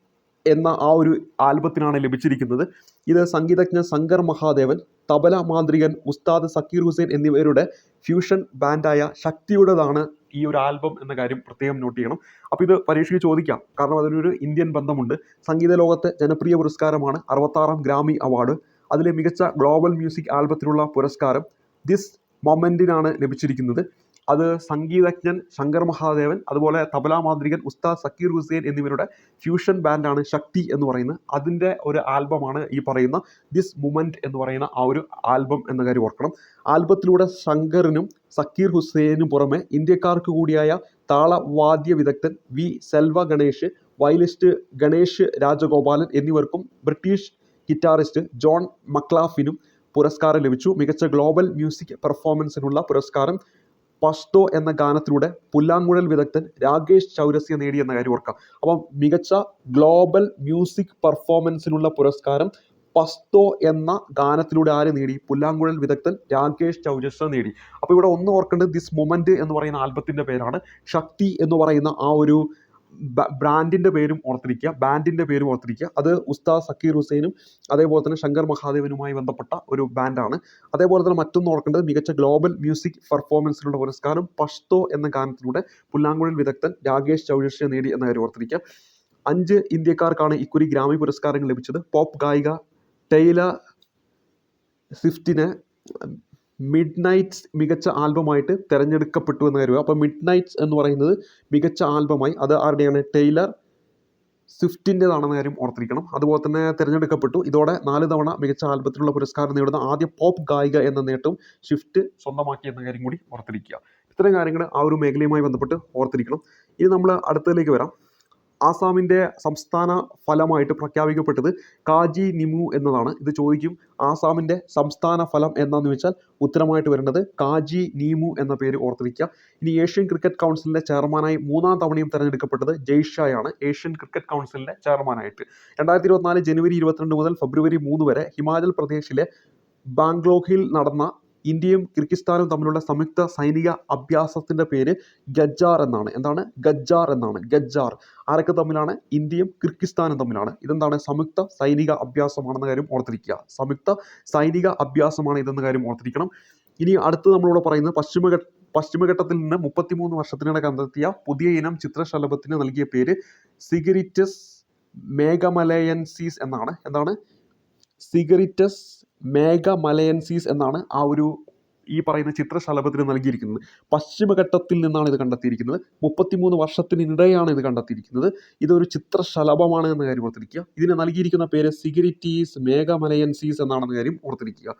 എന്ന ആ ഒരു ആൽബത്തിനാണ് ലഭിച്ചിരിക്കുന്നത്. ഇത് സംഗീതജ്ഞൻ ശങ്കർ മഹാദേവൻ, തബല മാന്ത്രികൻ ഉസ്താദ് സക്കീർ ഹുസൈൻ എന്നിവരുടെ ഫ്യൂഷൻ ബാൻഡായ ശക്തിയുടേതാണ് ഈ ഒരു ആൽബം എന്ന കാര്യം പ്രത്യേകം നോട്ട് ചെയ്യണം. അപ്പോൾ ഇത് പരീക്ഷയ്ക്ക് ചോദിക്കാം, കാരണം അതിനൊരു ഇന്ത്യൻ ബന്ധമുണ്ട്. സംഗീത ലോകത്തെ ജനപ്രിയ പുരസ്കാരമാണ് 66 ഗ്രാമി അവാർഡ്. അതിലെ മികച്ച ഗ്ലോബൽ മ്യൂസിക് ആൽബത്തിനുള്ള പുരസ്കാരം ദിസ് മൊമെന്റിനാണ് ലഭിച്ചിരിക്കുന്നത്. അത് സംഗീതജ്ഞൻ ശങ്കർ മഹാദേവൻ, അതുപോലെ തബല മാന്ത്രികൻ ഉസ്താദ് സക്കീർ ഹുസൈൻ എന്നിവരുടെ ഫ്യൂഷൻ ബാൻഡാണ് ശക്തി എന്ന് പറയുന്നത്. അതിൻ്റെ ഒരു ആൽബമാണ് ഈ പറയുന്ന ദിസ് മൊമെന്റ് എന്ന് പറയുന്ന ആ ഒരു ആൽബം എന്ന കാര്യം ഓർക്കണം. ആൽബത്തിലൂടെ ശങ്കറിനും സക്കീർ ഹുസൈനും പുറമെ ഇന്ത്യക്കാർക്ക് കൂടിയായ താളവാദ്യ വിദഗ്ധൻ വി സെൽവ ഗണേഷ്, വയലിസ്റ്റ് ഗണേഷ് രാജഗോപാലൻ എന്നിവർക്കും ബ്രിട്ടീഷ് ഗിറ്റാറിസ്റ്റ് ജോൺ മക്ലാഫിനും പുരസ്കാരം ലഭിച്ചു. മികച്ച ഗ്ലോബൽ മ്യൂസിക് പെർഫോമൻസിനുള്ള പുരസ്കാരം പഷ്തോ എന്ന ഗാനത്തിലൂടെ പുല്ലാങ്കുഴൽ വിദഗ്ധൻ രാകേഷ് ചൗരസ്യ നേടിയെന്ന കാര്യം ഓർക്കാം. അപ്പം മികച്ച ഗ്ലോബൽ മ്യൂസിക് പെർഫോമൻസിനുള്ള പുരസ്കാരം പസ്തോ എന്ന ഗാനത്തിലൂടെ ആര് നേടി? പുല്ലാങ്കുഴൽ വിദഗ്ധൻ രാകേഷ് ചൗരസ്യ നേടി. അപ്പോൾ ഇവിടെ ഒന്ന് ഓർക്കേണ്ടത് ദിസ് മൊമെന്റ് എന്ന് പറയുന്ന ആൽബത്തിൻ്റെ പേരാണ്. ശക്തി എന്ന് പറയുന്ന ആ ഒരു ബാൻഡിൻ്റെ പേരും ഓർത്തിരിക്കുക. അത് ഉസ്താദ് സക്കീർ ഹുസൈനും അതേപോലെ തന്നെ ശങ്കർ മഹാദേവനുമായി ബന്ധപ്പെട്ട ഒരു ബാൻഡാണ്. അതേപോലെ തന്നെ മറ്റൊന്ന് ഓർക്കേണ്ടത് മികച്ച ഗ്ലോബൽ മ്യൂസിക് പെർഫോമൻസിനുള്ള പുരസ്കാരം പഷ്തോ എന്ന ഗാനത്തിലൂടെ പുല്ലാങ്കുഴൽ വിദഗ്ധൻ രാകേഷ് ചൗരസ്യ നേടി എന്ന കാര്യം ഓർത്തിരിക്കുക. 5 ഇന്ത്യക്കാർക്കാണ് ഇക്കുറി ഗ്രാമി പുരസ്കാരങ്ങൾ ലഭിച്ചത്. പോപ്പ് ഗായിക ടൈലർ സ്വിഫ്റ്റിന് മിഡ് നൈറ്റ്സ് മികച്ച ആൽബമായിട്ട് തിരഞ്ഞെടുക്കപ്പെട്ടു എന്ന് കരുതുക. അപ്പോൾ മിഡ് നൈറ്റ്സ് എന്ന് പറയുന്നത് മികച്ച ആൽബമായി അത് ആരുടെയാണ്? ടൈലർ സ്വിഫ്റ്റിൻ്റെതാണെന്ന കാര്യം ഓർത്തിരിക്കണം. അതുപോലെ തന്നെ തിരഞ്ഞെടുക്കപ്പെട്ടു. ഇതോടെ 4 തവണ മികച്ച ആൽബത്തിനുള്ള പുരസ്കാരം നേടുന്ന ആദ്യ പോപ്പ് ഗായിക എന്ന നേട്ടവും സ്വിഫ്റ്റ് സ്വന്തമാക്കി എന്ന കാര്യം കൂടി ഓർത്തിരിക്കുക. ഇത്തരം കാര്യങ്ങൾ ആ ഒരു മേഖലയുമായി ബന്ധപ്പെട്ട് ഓർത്തിരിക്കണം. ഇനി നമ്മൾ അടുത്തതിലേക്ക് വരാം. ആസാമിൻ്റെ സംസ്ഥാന ഫലമായിട്ട് പ്രഖ്യാപിക്കപ്പെട്ടത് കാജി നിമു എന്നതാണ്. ഇത് ചോദിക്കും, ആസാമിൻ്റെ സംസ്ഥാന ഫലം എന്താണെന്ന് വെച്ചാൽ ഉത്തരമായിട്ട് വരേണ്ടത് കാജി നീമു എന്ന പേര് ഓർത്തിരിക്കുക. ഇനി ഏഷ്യൻ ക്രിക്കറ്റ് കൗൺസിലിൻ്റെ ചെയർമാനായി 3-ാം തവണയും തിരഞ്ഞെടുക്കപ്പെട്ടത് ജയ്ഷായാണ് ഏഷ്യൻ ക്രിക്കറ്റ് കൗൺസിലിൻ്റെ ചെയർമാനായിട്ട്. 2024 ജനുവരി 22 മുതൽ ഫെബ്രുവരി 3 വരെ ഹിമാചൽ പ്രദേശിലെ ബാംഗ്ലോഹിൽ നടന്ന ഇന്ത്യയും കിർഗിസ്ഥാനും തമ്മിലുള്ള സംയുക്ത സൈനിക അഭ്യാസത്തിൻ്റെ പേര് ഗജ്ജാർ എന്നാണ്. എന്താണ്? ഗജ്ജാർ എന്നാണ്. ഗജ്ജാർ ആരൊക്കെ തമ്മിലാണ്? ഇന്ത്യയും കിർഗിസ്ഥാനും തമ്മിലാണ്. ഇതെന്താണ്? സംയുക്ത സൈനിക അഭ്യാസമാണെന്ന കാര്യം ഓർത്തിരിക്കുക. സംയുക്ത സൈനിക അഭ്യാസമാണ് ഇതെന്ന കാര്യം ഓർത്തിരിക്കണം. ഇനി അടുത്ത് നമ്മളിവിടെ പറയുന്നത് പശ്ചിമഘട്ടത്തിൽ നിന്ന് 33 വർഷത്തിനിടെ കണ്ടെത്തിയ പുതിയ ഇനം ചിത്രശലഭത്തിന് നൽകിയ പേര് സിഗരിറ്റസ് മേഘമലയൻസീസ് എന്നാണ്. എന്താണ്? സിഗരിറ്റസ് മേഘമലയൻസീസ് എന്നാണ് ആ ഒരു ഈ പറയുന്ന ചിത്രശലഭത്തിന് നൽകിയിരിക്കുന്നത്. പശ്ചിമഘട്ടത്തിൽ നിന്നാണ് ഇത് കണ്ടെത്തിയിരിക്കുന്നത്. 33 വർഷത്തിനിടെയാണ് ഇത് കണ്ടെത്തിയിരിക്കുന്നത്. ഇതൊരു ചിത്രശലഭമാണ് എന്ന കാര്യം ഓർത്തിരിക്കുക. ഇതിന് നൽകിയിരിക്കുന്ന പേര് സിഗരിറ്റീസ് മേഘമലയൻസീസ് എന്നാണെന്ന കാര്യം ഓർത്തിരിക്കുക.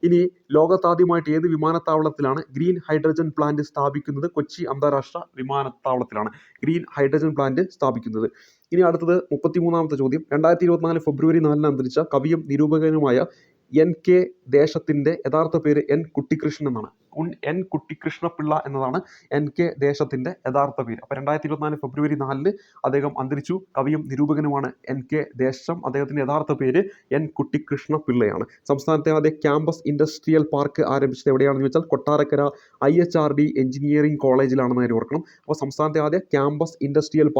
ഇനി ലോകത്താദ്യമായിട്ട് ഏത് വിമാനത്താവളത്തിലാണ് ഗ്രീൻ ഹൈഡ്രജൻ പ്ലാന്റ് സ്ഥാപിക്കുന്നത്? കൊച്ചി അന്താരാഷ്ട്ര വിമാനത്താവളത്തിലാണ് ഗ്രീൻ ഹൈഡ്രജൻ പ്ലാന്റ് സ്ഥാപിക്കുന്നത്. ഇനി അടുത്തത് 33-ാമത്തെ ചോദ്യം. 2024 ഫെബ്രുവരി 4 അന്തരിച്ച കവിയും നിരൂപകനുമായ NK ദേശത്തിൻ്റെ യഥാർത്ഥ പേര് N കുട്ടിക്കൃഷ്ണൻ എന്നാണ്. N കുട്ടിക്കൃഷ്ണപിള്ള എന്നതാണ് NK ദേശത്തിൻ്റെ യഥാർത്ഥ പേര്. അപ്പോൾ 2024 ഫെബ്രുവരി 4 അദ്ദേഹം അന്തരിച്ചു. കവിയും നിരൂപകനുമാണ് NK ദേശം. അദ്ദേഹത്തിൻ്റെ യഥാർത്ഥ പേര് N കുട്ടിക്കൃഷ്ണപിള്ളയാണ്. സംസ്ഥാനത്തെ ആദ്യ ക്യാമ്പസ് ഇൻഡസ്ട്രിയൽ പാർക്ക് ആരംഭിച്ചത് എവിടെയാണെന്ന് വെച്ചാൽ കൊട്ടാരക്കര IHRD എഞ്ചിനീയറിംഗ് കോളേജിലാണെന്ന് കാര്യം ഓർക്കണം. അപ്പോൾ സംസ്ഥാനത്തെ ആദ്യ ക്യാമ്പസ് ഇൻഡസ്ട്രിയൽ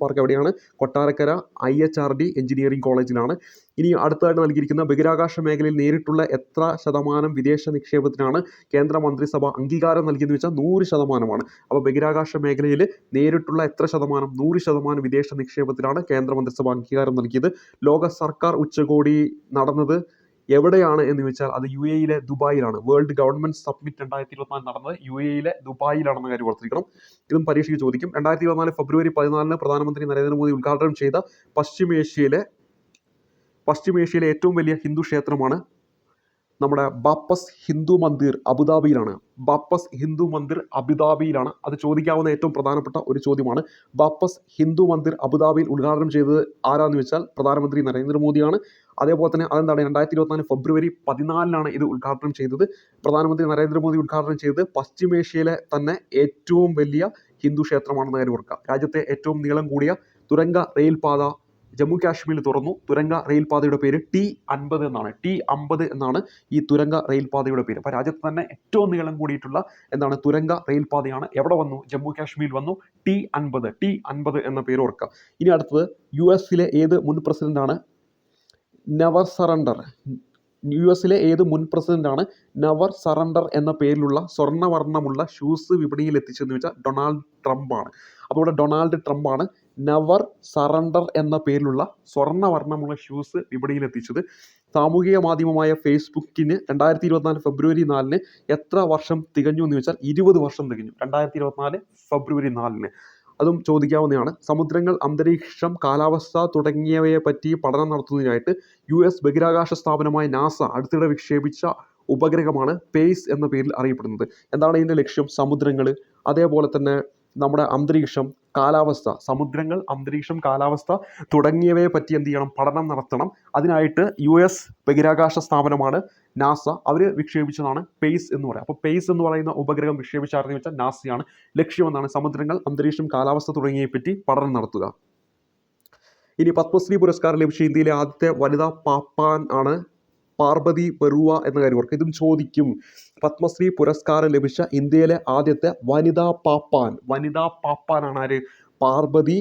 പാർക്ക് എവിടെയാണ്? കൊട്ടാരക്കര IHRD എഞ്ചിനീയറിംഗ് കോളേജിലാണ്. ഇനി അടുത്തതായിട്ട് നൽകിയിരിക്കുന്ന ബഹിരാകാശ മേഖലയിൽ നേരിട്ടുള്ള എത്ര ശതമാനം വിദേശ നിക്ഷേപത്തിനാണ് കേന്ദ്ര മന്ത്രിസഭ അംഗീകാരം നൽകിയെന്ന് വെച്ചാൽ 100%. അപ്പോൾ ബഹിരാകാശ മേഖലയിൽ നേരിട്ടുള്ള എത്ര ശതമാനം? 100% വിദേശ നിക്ഷേപത്തിനാണ് കേന്ദ്ര മന്ത്രിസഭ അംഗീകാരം നൽകിയത്. ലോക സർക്കാർ ഉച്ചകോടി നടന്നത് എവിടെയാണ് എന്ന് വെച്ചാൽ അത് UAE ദുബായിലാണ്. വേൾഡ് ഗവൺമെൻറ് സബ്മിറ്റ് 2024 നടന്നത് UAE ദുബായിലാണെന്ന കാര്യം ഓർത്തിരിക്കണം. ഇതും പരീക്ഷയ്ക്ക് ചോദിക്കും. 2024 ഫെബ്രുവരി 14 പ്രധാനമന്ത്രി നരേന്ദ്രമോദി ഉദ്ഘാടനം ചെയ്ത പശ്ചിമേഷ്യയിലെ ഏറ്റവും വലിയ ഹിന്ദു ക്ഷേത്രമാണ് നമ്മുടെ ബാപ്പസ് ഹിന്ദു മന്ദിർ അബുദാബിയിലാണ്. അത് ചോദിക്കാവുന്ന ഏറ്റവും പ്രധാനപ്പെട്ട ഒരു ചോദ്യമാണ്. ബാപ്പസ് ഹിന്ദു മന്ദിർ അബുദാബിയിൽ ഉദ്ഘാടനം ചെയ്തത് ആരാന്ന് വെച്ചാൽ പ്രധാനമന്ത്രി നരേന്ദ്രമോദിയാണ്. അതേപോലെ തന്നെ അതെന്താണ്? 2024 ഫെബ്രുവരി 14 ഇത് ഉദ്ഘാടനം ചെയ്തത്. പ്രധാനമന്ത്രി നരേന്ദ്രമോദി ഉദ്ഘാടനം ചെയ്തത് പശ്ചിമേഷ്യയിലെ തന്നെ ഏറ്റവും വലിയ ഹിന്ദു ക്ഷേത്രമാണെന്ന് കാര്യം ഓർക്കുക. രാജ്യത്തെ ഏറ്റവും നീളം കൂടിയ തുരങ്ക റെയിൽപാത ജമ്മു കാശ്മീരിൽ തുറന്നു. തുരങ്ക റെയിൽപാതയുടെ പേര് T50 എന്നാണ്. T50 എന്നാണ് ഈ തുരങ്ക റെയിൽപാതയുടെ പേര്. അപ്പോൾ രാജ്യത്ത് തന്നെ ഏറ്റവും നീളം കൂടിയിട്ടുള്ള തുരങ്ക റെയിൽപാതയാണ്. എവിടെ വന്നു? ജമ്മു കാശ്മീരിൽ വന്നു. T50 എന്ന പേര് ഓർക്കുക. ഇനി അടുത്തത് US ഏത് മുൻ പ്രസിഡന്റാണ് നെവർ സറണ്ടർ എന്ന പേരിലുള്ള സ്വർണ്ണവർണ്ണമുള്ള ഷൂസ് വിപണിയിൽ എത്തിച്ചെന്ന് വെച്ചാൽ ഡൊണാൾഡ് ട്രംപ് ആണ്. അപ്പോൾ ഇവിടെ ഡൊണാൾഡ് ട്രംപ് ആണ് നെവർ സറണ്ടർ എന്ന പേരിലുള്ള സ്വർണ്ണവർണ്ണമുള്ള ഷൂസ് വിപണിയിൽ എത്തിച്ചത്. സാമൂഹിക മാധ്യമമായ ഫേസ്ബുക്കിന് 2024 ഫെബ്രുവരി 4 എത്ര വർഷം തികഞ്ഞു എന്ന് വെച്ചാൽ 20 വർഷം തികഞ്ഞു. 2024 ഫെബ്രുവരി 4 അതും ചോദിക്കാവുന്നതാണ്. സമുദ്രങ്ങൾ, അന്തരീക്ഷം, കാലാവസ്ഥ തുടങ്ങിയവയെ പറ്റി പഠനം നടത്തുന്നതിനായിട്ട് US ബഹിരാകാശ സ്ഥാപനമായ നാസ അടുത്തിടെ വിക്ഷേപിച്ച ഉപഗ്രഹമാണ് പേസ് എന്ന പേരിൽ അറിയപ്പെടുന്നത്. എന്താണ് ഇതിൻ്റെ ലക്ഷ്യം? സമുദ്രങ്ങൾ, അതേപോലെ തന്നെ നമ്മുടെ അന്തരീക്ഷം, കാലാവസ്ഥ, സമുദ്രങ്ങൾ, അന്തരീക്ഷം, കാലാവസ്ഥ തുടങ്ങിയവയെ പറ്റി എന്ത് ചെയ്യണം? പഠനം നടത്തണം. അതിനായിട്ട് US ബഹിരാകാശ സ്ഥാപനമാണ് നാസ. അവർ വിക്ഷേപിച്ചതാണ് പേസ് എന്ന് പറയുക. അപ്പോൾ പേസ് എന്ന് പറയുന്ന ഉപഗ്രഹം വിക്ഷേപിച്ചാണെന്ന് വെച്ചാൽ നാസയാണ്. ലക്ഷ്യം എന്താണ്? സമുദ്രങ്ങൾ, അന്തരീക്ഷം, കാലാവസ്ഥ തുടങ്ങിയവയെ പറ്റി പഠനം നടത്തുക. ഇനി പത്മശ്രീ പുരസ്കാരം ലഭിച്ച ഇന്ത്യയിലെ ആദ്യത്തെ വനിതാ പാപ്പാൻ ആണ് പാർവതി ബറുവ എന്ന കാര്യം ഓർക്കുക. ഇതും ചോദിക്കും. പത്മശ്രീ പുരസ്കാരം ലഭിച്ച ഇന്ത്യയിലെ ആദ്യത്തെ വനിതാ പാപ്പാനാണ് ആര്? പാർവതി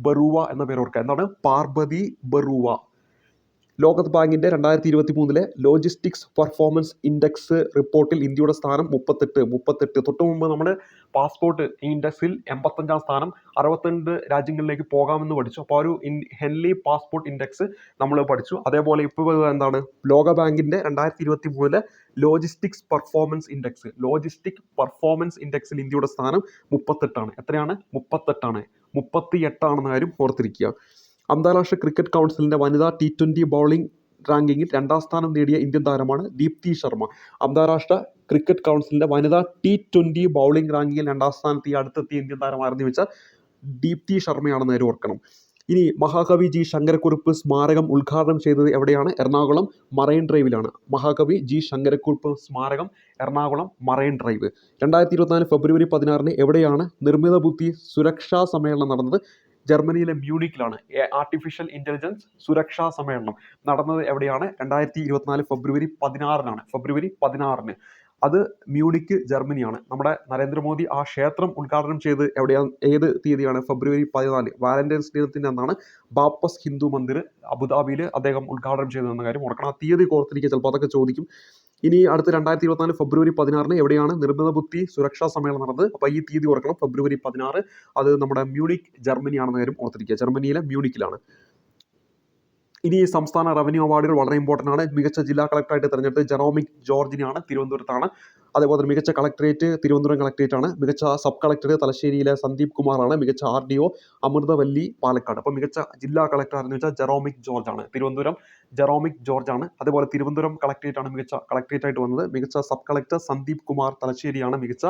ബറുവ എന്ന പേര് ഓർക്കുക. എന്താണ്? പാർവതി ബറുവ. ലോകത്ത് ബാങ്കിൻ്റെ 2023 ലോജിസ്റ്റിക്സ് പെർഫോമൻസ് ഇൻഡെക്സ് റിപ്പോർട്ടിൽ ഇന്ത്യയുടെ സ്ഥാനം 38. തൊട്ട് മുമ്പ് നമ്മൾ പാസ്പോർട്ട് ഇൻഡെക്സിൽ 85 സ്ഥാനം, 62 രാജ്യങ്ങളിലേക്ക് പോകാമെന്ന് പഠിച്ചു. അപ്പോൾ ഒരു ഹെൻലി പാസ്പോർട്ട് ഇൻഡെക്സ് നമ്മൾ പഠിച്ചു. അതേപോലെ ഇപ്പോൾ എന്താണ് ലോക ബാങ്കിൻ്റെ 2023 ലോജിസ്റ്റിക്സ് പെർഫോമൻസ് ഇൻഡെക്സിൽ ഇന്ത്യയുടെ സ്ഥാനം 38. എത്രയാണ്? 38. 38 കാര്യം ഓർത്തിരിക്കുക. അന്താരാഷ്ട്ര ക്രിക്കറ്റ് കൗൺസിലിന്റെ വനിതാ T20 ബൗളിംഗ് റാങ്കിങ്ങിൽ 2ാം സ്ഥാനം നേടിയ ഇന്ത്യൻ താരമാണ് ദീപ്തി ശർമ്മ. അന്താരാഷ്ട്ര ക്രിക്കറ്റ് കൗൺസിലിന്റെ വനിതാ T20 ബൗളിംഗ് റാങ്കിങ്ങിൽ 2ാം സ്ഥാനത്ത് ഈ അടുത്തെത്തിയ ഇന്ത്യൻ താരമാണെന്ന് വെച്ചാൽ ദീപ്തി ശർമ്മയാണെന്ന് കാര്യം ഓർക്കണം. ഇനി മഹാകവി ജി ശങ്കരക്കുറുപ്പ് സ്മാരകം ഉദ്ഘാടനം ചെയ്തത് എവിടെയാണ്? എറണാകുളം മറൈൻ ഡ്രൈവിലാണ്. മഹാകവി ജി ശങ്കരക്കുറുപ്പ് സ്മാരകം എറണാകുളം മറൈൻ ഡ്രൈവ്. 2024 ഫെബ്രുവരി 16 എവിടെയാണ് നിർമ്മിത ബുദ്ധി സുരക്ഷാ സമ്മേളനം നടന്നത്? ജർമ്മനിയിലെ മ്യൂണിക്കിലാണ്. ആർട്ടിഫിഷ്യൽ ഇന്റലിജൻസ് സുരക്ഷാ സമ്മേളനം നടന്നത് എവിടെയാണ്? 2024 ഫെബ്രുവരി 16. അത് മ്യൂണിക്ക് ജർമ്മനിയാണ്. നമ്മുടെ നരേന്ദ്രമോദി ആ ക്ഷേത്രം ഉദ്ഘാടനം ചെയ്ത് എവിടെയാണ്? ഏത് തീയതിയാണ്? ഫെബ്രുവരി 14. വാലന്റൈൻസ് ദിനത്തിൻ്റെ അന്നാണ് ബാപ്പസ് ഹിന്ദു മന്ദിർ അബുദാബിയിൽ അദ്ദേഹം ഉദ്ഘാടനം ചെയ്തതെന്ന കാര്യം ഓർക്കണം. ആ തീയതി ഓർത്തിരിക്കുക, ചിലപ്പോൾ അതൊക്കെ ചോദിക്കും. ഇനി അടുത്ത 2024 ഫെബ്രുവരി 16 എവിടെയാണ് നിർമ്മിത ബുദ്ധി സുരക്ഷാ സമ്മേളനം നടന്നത്? അപ്പോൾ ഈ തീയതി ഓർക്കണം, ഫെബ്രുവരി 16. അത് നമ്മുടെ മ്യൂണിക് ജർമ്മനിയാണെന്ന കാര്യം ഓർത്തിരിക്കുക. ജർമ്മനിയിലെ മ്യൂണിക്കിലാണ്. ഇനി സംസ്ഥാന റവന്യൂ അവാർഡുകൾ വളരെ ഇമ്പോർട്ടൻ്റ് ആണ്. മികച്ച ജില്ലാ കളക്ടറായിട്ട് തിരഞ്ഞെടുത്തത് ജെറോമിക് ജോർജിനെയാണ്, തിരുവനന്തപുരത്താണ്. അതേപോലെ മികച്ച കളക്ടറേറ്റ് തിരുവനന്തപുരം കളക്ടറേറ്റാണ്. മികച്ച സബ് കളക്ടർ തലശ്ശേരിയിലെ സന്ദീപ് കുമാറാണ്. മികച്ച RDO അമൃതവല്ലി പാലക്കാട്. അപ്പോൾ മികച്ച ജില്ലാ കളക്ടർ എന്ന് വെച്ചാൽ ജെറോമിക് ജോർജ് ആണ്, തിരുവനന്തപുരം ജെറോമിക് ജോർജ് ആണ്. അതേപോലെ തിരുവനന്തപുരം കളക്ടറേറ്റാണ് മികച്ച കളക്ടറേറ്റായിട്ട് വന്നത്. മികച്ച സബ് കളക്ടർ സന്ദീപ് കുമാർ തലശ്ശേരിയാണ്. മികച്ച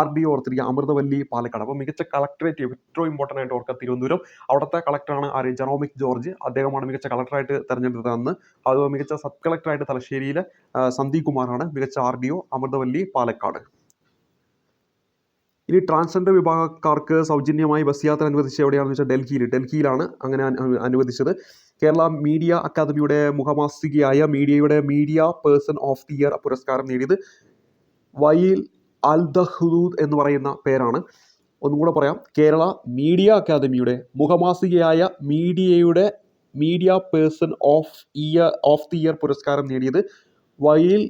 RDO ഓർത്തിരിക്കുക അമൃതവല്ലി പാലക്കാട്. അപ്പോൾ മികച്ച കളക്ടറേറ്റ് ഏറ്റവും ഇമ്പോർട്ടൻ്റ് ആയിട്ട് ഓർക്കുക തിരുവനന്തപുരം. അവിടുത്തെ കളക്ടറാണ് ആര്? ജെറോമിക് ജോർജ്. അദ്ദേഹമാണ് മികച്ച കളക്ടറായിട്ട് തെരഞ്ഞെടുത്തതെന്ന്. അത് മികച്ച സബ് കളക്ടറായിട്ട് തലശ്ശേരിയിലെ സന്ദീപ് കുമാറാണ്. മികച്ച RDO അമൃതവല്ലി പാലക്കാട്. ഇനി ട്രാൻസ്ജെൻഡർ വിഭാഗക്കാർക്ക് സൗജന്യമായി ബസ് യാത്ര അനുവദിച്ചത് എവിടെയാണെന്ന് വെച്ചാൽ ഡൽഹിയിലാണ് അങ്ങനെ അനുവദിച്ചത്. കേരള മീഡിയ അക്കാദമിയുടെ മുഖമാസികയായ മീഡിയയുടെ media person of the year പുരസ്കാരം നേടിയത് വയീൽ അൽ ദഹ്ദൂദ് എന്ന് പറയുന്ന പേരാണ്. ഒന്നും കൂടെ പറയാം, കേരള മീഡിയ അക്കാദമിയുടെ മുഖമാസികയായ മീഡിയയുടെ media person of the year പുരസ്കാരം നേടിയത് വയീൽ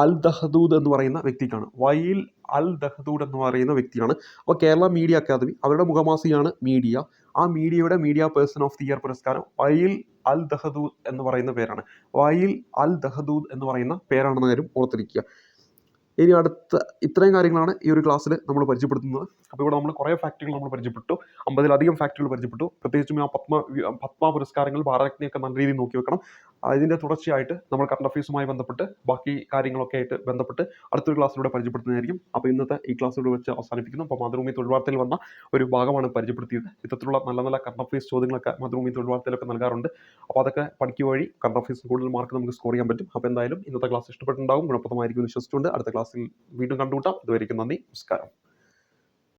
അൽ ദഹ്ദൂദ് എന്ന് പറയുന്ന വ്യക്തിക്കാണ്. വയീൽ അൽ ദഹ്ദൂദ് എന്ന് പറയുന്ന വ്യക്തിയാണ്. അപ്പോൾ കേരള മീഡിയ അക്കാദമി അവരുടെ മുഖമാസികയാണ് മീഡിയ. ആ മീഡിയയുടെ media person of the year പുരസ്കാരം വയീൽ അൽ ദഹ്ദൂദ് എന്ന് പറയുന്ന പേരാണ്. വയീൽ അൽ ദഹ്ദൂദ് എന്ന് പറയുന്ന പേരാണെന്ന കാര്യം ഓർത്തിരിക്കുക. ഇനി അടുത്ത ഇത്രയും കാര്യങ്ങളാണ് ഈ ഒരു ക്ലാസ്സിൽ നമ്മൾ പരിചയപ്പെടുത്തുന്നത്. അപ്പോൾ ഇവിടെ നമ്മൾ കുറേ ഫാക്റ്റുകൾ നമ്മൾ പരിചയപ്പെട്ടു, 50-ലധികം ഫാക്റ്റുകൾ പരിചയപ്പെട്ടു. പ്രത്യേകിച്ചും ആ പത്മ പുരസ്കാരങ്ങൾ ഭാരതരത്നയൊക്കെ നല്ല രീതിയിൽ നോക്കി വെക്കണം. ഇതിൻ്റെ തുടർച്ചയായിട്ട് നമ്മൾ കറണ്ട് അഫയേഴ്സുമായി ബന്ധപ്പെട്ട് ബാക്കി കാര്യങ്ങളൊക്കെ ആയിട്ട് ബന്ധപ്പെട്ട് അടുത്തൊരു ക്ലാസ്സിലൂടെ പരിചയപ്പെടുത്തുന്നതായിരിക്കും. അപ്പോൾ ഇന്നത്തെ ഈ ക്ലാസ്സിലൂടെ വെച്ച് അവസാനിപ്പിക്കുന്നു. അപ്പോൾ മാതൃഭൂമി തൊഴിൽ വാർത്തയിൽ വന്ന ഒരു ഭാഗമാണ് പരിചയപ്പെടുത്തിയത്. ഇത്തരത്തിലുള്ള നല്ല നല്ല കറണ്ട് അഫയേഴ്സ് ചോദ്യങ്ങളൊക്കെ മാതൃഭൂമി തൊഴിൽ വാർത്തയിലൊക്കെ നൽകാറുണ്ട്. അപ്പോൾ അതൊക്കെ പഠിക്കുക വഴി കറണ്ട് അഫയേഴ്സ് കൂടുതൽ മാർക്ക് നമുക്ക് സ്കോർ ചെയ്യാൻ പറ്റും. അപ്പോൾ എന്തായാലും ഇന്നത്തെ ക്ലാസ് ഇഷ്ടപ്പെട്ടുണ്ടാകും, ഗുണപ്രദമായിരിക്കും വിശ്വസിച്ചുകൊണ്ട് അടുത്ത ക്ലാസ്സിൽ വീണ്ടും കണ്ടുമുട്ടാം. ഇതുവരെയ്ക്കും നന്ദി, നമസ്കാരം.